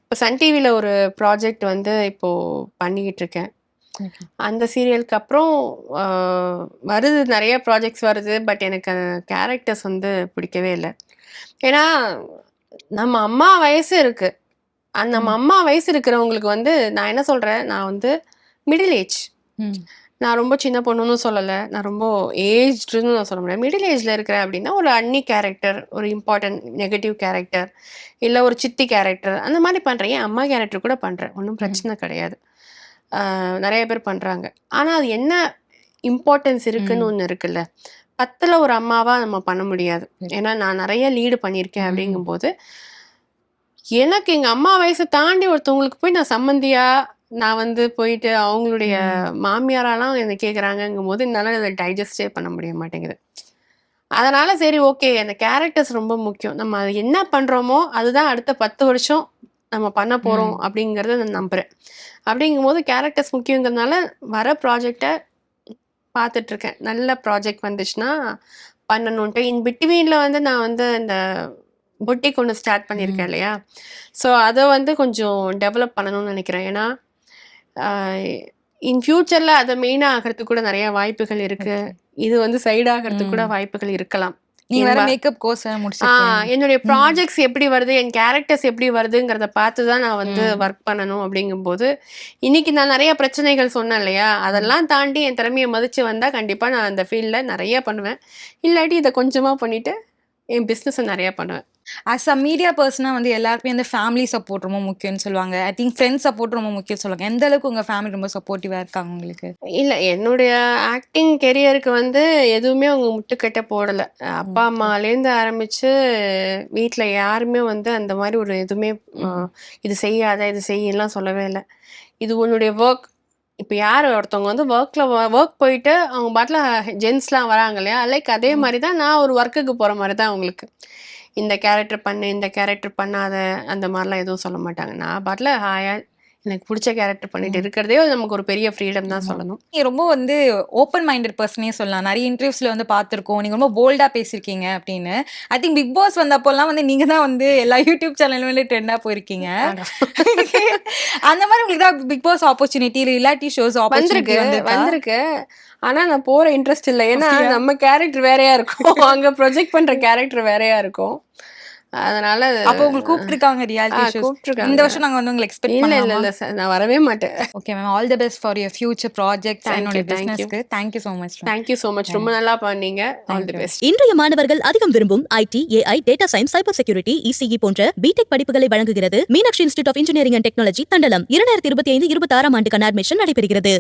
இப்போ சன் டிவியில் ஒரு ப்ராஜெக்ட் வந்து இப்போ பண்ணிக்கிட்டு இருக்கேன். அந்த சீரியலுக்கு அப்புறம் வருது, நிறைய ப்ராஜெக்ட்ஸ் வருது. பட் எனக்கு அந்த கேரக்டர்ஸ் வந்து பிடிக்கவே இல்லை. ஏன்னா நம்ம அம்மா வயசு இருக்கு. அந்த நம்ம அம்மா வயசு இருக்கிறவங்களுக்கு வந்து நான் என்ன சொல்றேன், நான் வந்து மிடில் ஏஜ். நான் ரொம்ப சின்ன பொண்ணுன்னு சொல்லலை, நான் ரொம்ப ஏஜ்டுன்னு நான் சொல்ல முடியாது. மிடில் ஏஜில் இருக்கிறேன் அப்படின்னா ஒரு அன்னி கேரக்டர், ஒரு இம்பார்ட்டன்ட் நெகட்டிவ் கேரக்டர், இல்லை ஒரு சித்தி கேரக்டர் அந்த மாதிரி பண்ணுறேன். ஏன் அம்மா கேரக்டர் கூட பண்ணுறேன், ஒன்றும் பிரச்சனை கிடையாது. நிறைய பேர் பண்ணுறாங்க. ஆனால் அது என்ன இம்பார்ட்டன்ஸ் இருக்குன்னு ஒன்று இருக்குல்ல. 10ல் ஒரு அம்மாவாக நம்ம பண்ண முடியாது. ஏன்னா நான் நிறைய லீடு பண்ணியிருக்கேன். அப்படிங்கும்போது எனக்கு எங்கள் அம்மா வயசை தாண்டி ஒருத்தவங்களுக்கு போய் நான் சம்மந்தியா நான் வந்து போயிட்டு அவங்களுடைய மாமியாரெல்லாம் என்னை கேட்குறாங்கங்கும் போது என்னால் அதை டைஜஸ்டே பண்ண முடிய மாட்டேங்குது. அதனால் சரி ஓகே, அந்த கேரக்டர்ஸ் ரொம்ப முக்கியம். நம்ம அது என்ன பண்ணுறோமோ அதுதான் அடுத்த 10 வருஷம் நம்ம பண்ண போகிறோம் அப்படிங்கிறத நான் நம்புகிறேன். அப்படிங்கும்போது கேரக்டர்ஸ் முக்கியங்கிறதுனால வர ப்ராஜெக்டை பார்த்துட்ருக்கேன். நல்ல ப்ராஜெக்ட் வந்துச்சுன்னா பண்ணணுன்ட்டு. இன் பிட்வீனில் வந்து நான் வந்து இந்த பொட்டிக் ஒன்று ஸ்டார்ட் பண்ணியிருக்கேன் இல்லையா. ஸோ அதை வந்து கொஞ்சம் டெவலப் பண்ணணும்னு நினைக்கிறேன். ஏன்னா இன் ஃபியூச்சரில் அதை மெயினாக ஆகிறதுக்கு கூட நிறைய வாய்ப்புகள் இருக்குது. இது வந்து சைட் ஆகிறதுக்கு கூட வாய்ப்புகள் இருக்கலாம். நீங்க வேற மேக்கப் கோர்ஸ் முடிச்சிருக்கீங்க. என்னுடைய ப்ராஜெக்ட்ஸ் எப்படி வருது, என் கேரக்டர்ஸ் எப்படி வருதுங்கிறத பார்த்து தான் நான் வந்து ஒர்க் பண்ணணும். அப்படிங்கும்போது இன்னைக்கு நான் நிறைய பிரச்சனைகள் சொன்னேன் இல்லையா, அதெல்லாம் தாண்டி என் திறமையை மதிச்சு வந்தால் கண்டிப்பாக நான் அந்த ஃபீல்டில் நிறைய பண்ணுவேன். இல்லாட்டி இதை கொஞ்சமாக பண்ணிவிட்டு என் பிஸ்னஸை நிறையா பண்ணுவேன். ஆஸ் அ மீடியா பர்சனாக வந்து எல்லாருக்குமே வந்து ஃபேமிலி சப்போர்ட் ரொம்ப முக்கியம்னு சொல்லுவாங்க. ஐ திங்க் ஃப்ரெண்ட்ஸ் சப்போர்ட் ரொம்ப முக்கியம் சொல்லுவாங்க. எந்த அளவுக்கு உங்கள் ஃபேமிலி ரொம்ப சப்போர்ட்டிவாக இருக்காங்க உங்களுக்கு? இல்லை, என்னுடைய ஆக்டிங் கெரியருக்கு வந்து எதுவுமே அவங்க முட்டுக்கட்ட போடலை. அப்பா அம்மாலேருந்து ஆரம்பித்து வீட்டில் யாருமே வந்து அந்த மாதிரி ஒரு எதுவுமே இது செய்யாத இது செய்யலாம் சொல்லவே இல்லை. இது உன்னுடைய ஒர்க். இப்போ யார் ஒருத்தவங்க வந்து ஒர்க் போயிட்டு அவங்க பாட்டில் ஜென்ஸ்லாம் வராங்க இல்லையா, லைக் அதே மாதிரி தான் நான் ஒரு ஒர்க்குக்கு போகிற மாதிரி தான் அவங்களுக்கு. இந்த கேரக்டர் பண்ணு, இந்த கேரக்டர் பண்ணாத அந்த மாதிரிலாம் எதுவும் சொல்ல மாட்டாங்க. நான் பாட்டில் ஹாயாக எனக்கு பிடிச்ச கேரக்டர் பண்ணிட்டு இருக்கிறதே நமக்கு ஒரு பெரிய ஃப்ரீடம் தான் சொல்லணும். நீங்கள் ரொம்ப வந்து ஓப்பன் மைண்டட் பர்சனே சொல்லலாம். நிறைய இன்டர்வியூஸில் வந்து பார்த்துருக்கோம், நீங்கள் ரொம்ப போல்டாக பேசியிருக்கீங்க அப்படின்னு. ஐ திங்க் பிக் பாஸ் வந்தப்போலாம் வந்து நீங்கள் தான் வந்து எல்லா யூடியூப் சேனலும் வந்து ட்ரெண்டாக போயிருக்கீங்க. அந்த மாதிரி உங்களுக்கு தான் பிக் பாஸ் ஆப்பர்ச்சுனிட்டி இல்லாட்டி ஷோஸ் ஆப்பர்ச்சுனிட்டி வந்திருக்கு. ஆனால் நான் போகிற இன்ட்ரெஸ்ட் இல்லை. ஏன்னா நம்ம கேரக்டர் வேறையா இருக்கும், அங்கே ப்ரொஜெக்ட் பண்ணுற கேரக்டர் வேறையா இருக்கும். அதனால அப்போ உங்களுக்கு கூப்பிட்டுருக்காங்க ரியாலிட்டி ஷோஸ்? கூப்பிட்டுருக்காங்க. இந்த வருஷம் நாங்கள் வந்து உங்களை எக்ஸ்பெக்ட் இல்லை இல்லை இல்லை சார், நான் வரவே மாட்டேன். Okay ma'am, all the best for your future projects என்னோட பிசினஸ்க்கு. Thank you so much. Thank you so much, ரொம்ப நல்லா பண்ணீங்க. All the best. இன்றைய மாணவர்கள் அதிகம் விரும்பும் IT, AI, data science, cyber security, ECE போன்ற பிடெக் படிப்புகளை வழங்குகிறது Meenakshi institute of engineering and technology, Thandalam. 2025-26 ஆண்டுக்கான அட்மிஷன் நடைபெறுகிறது.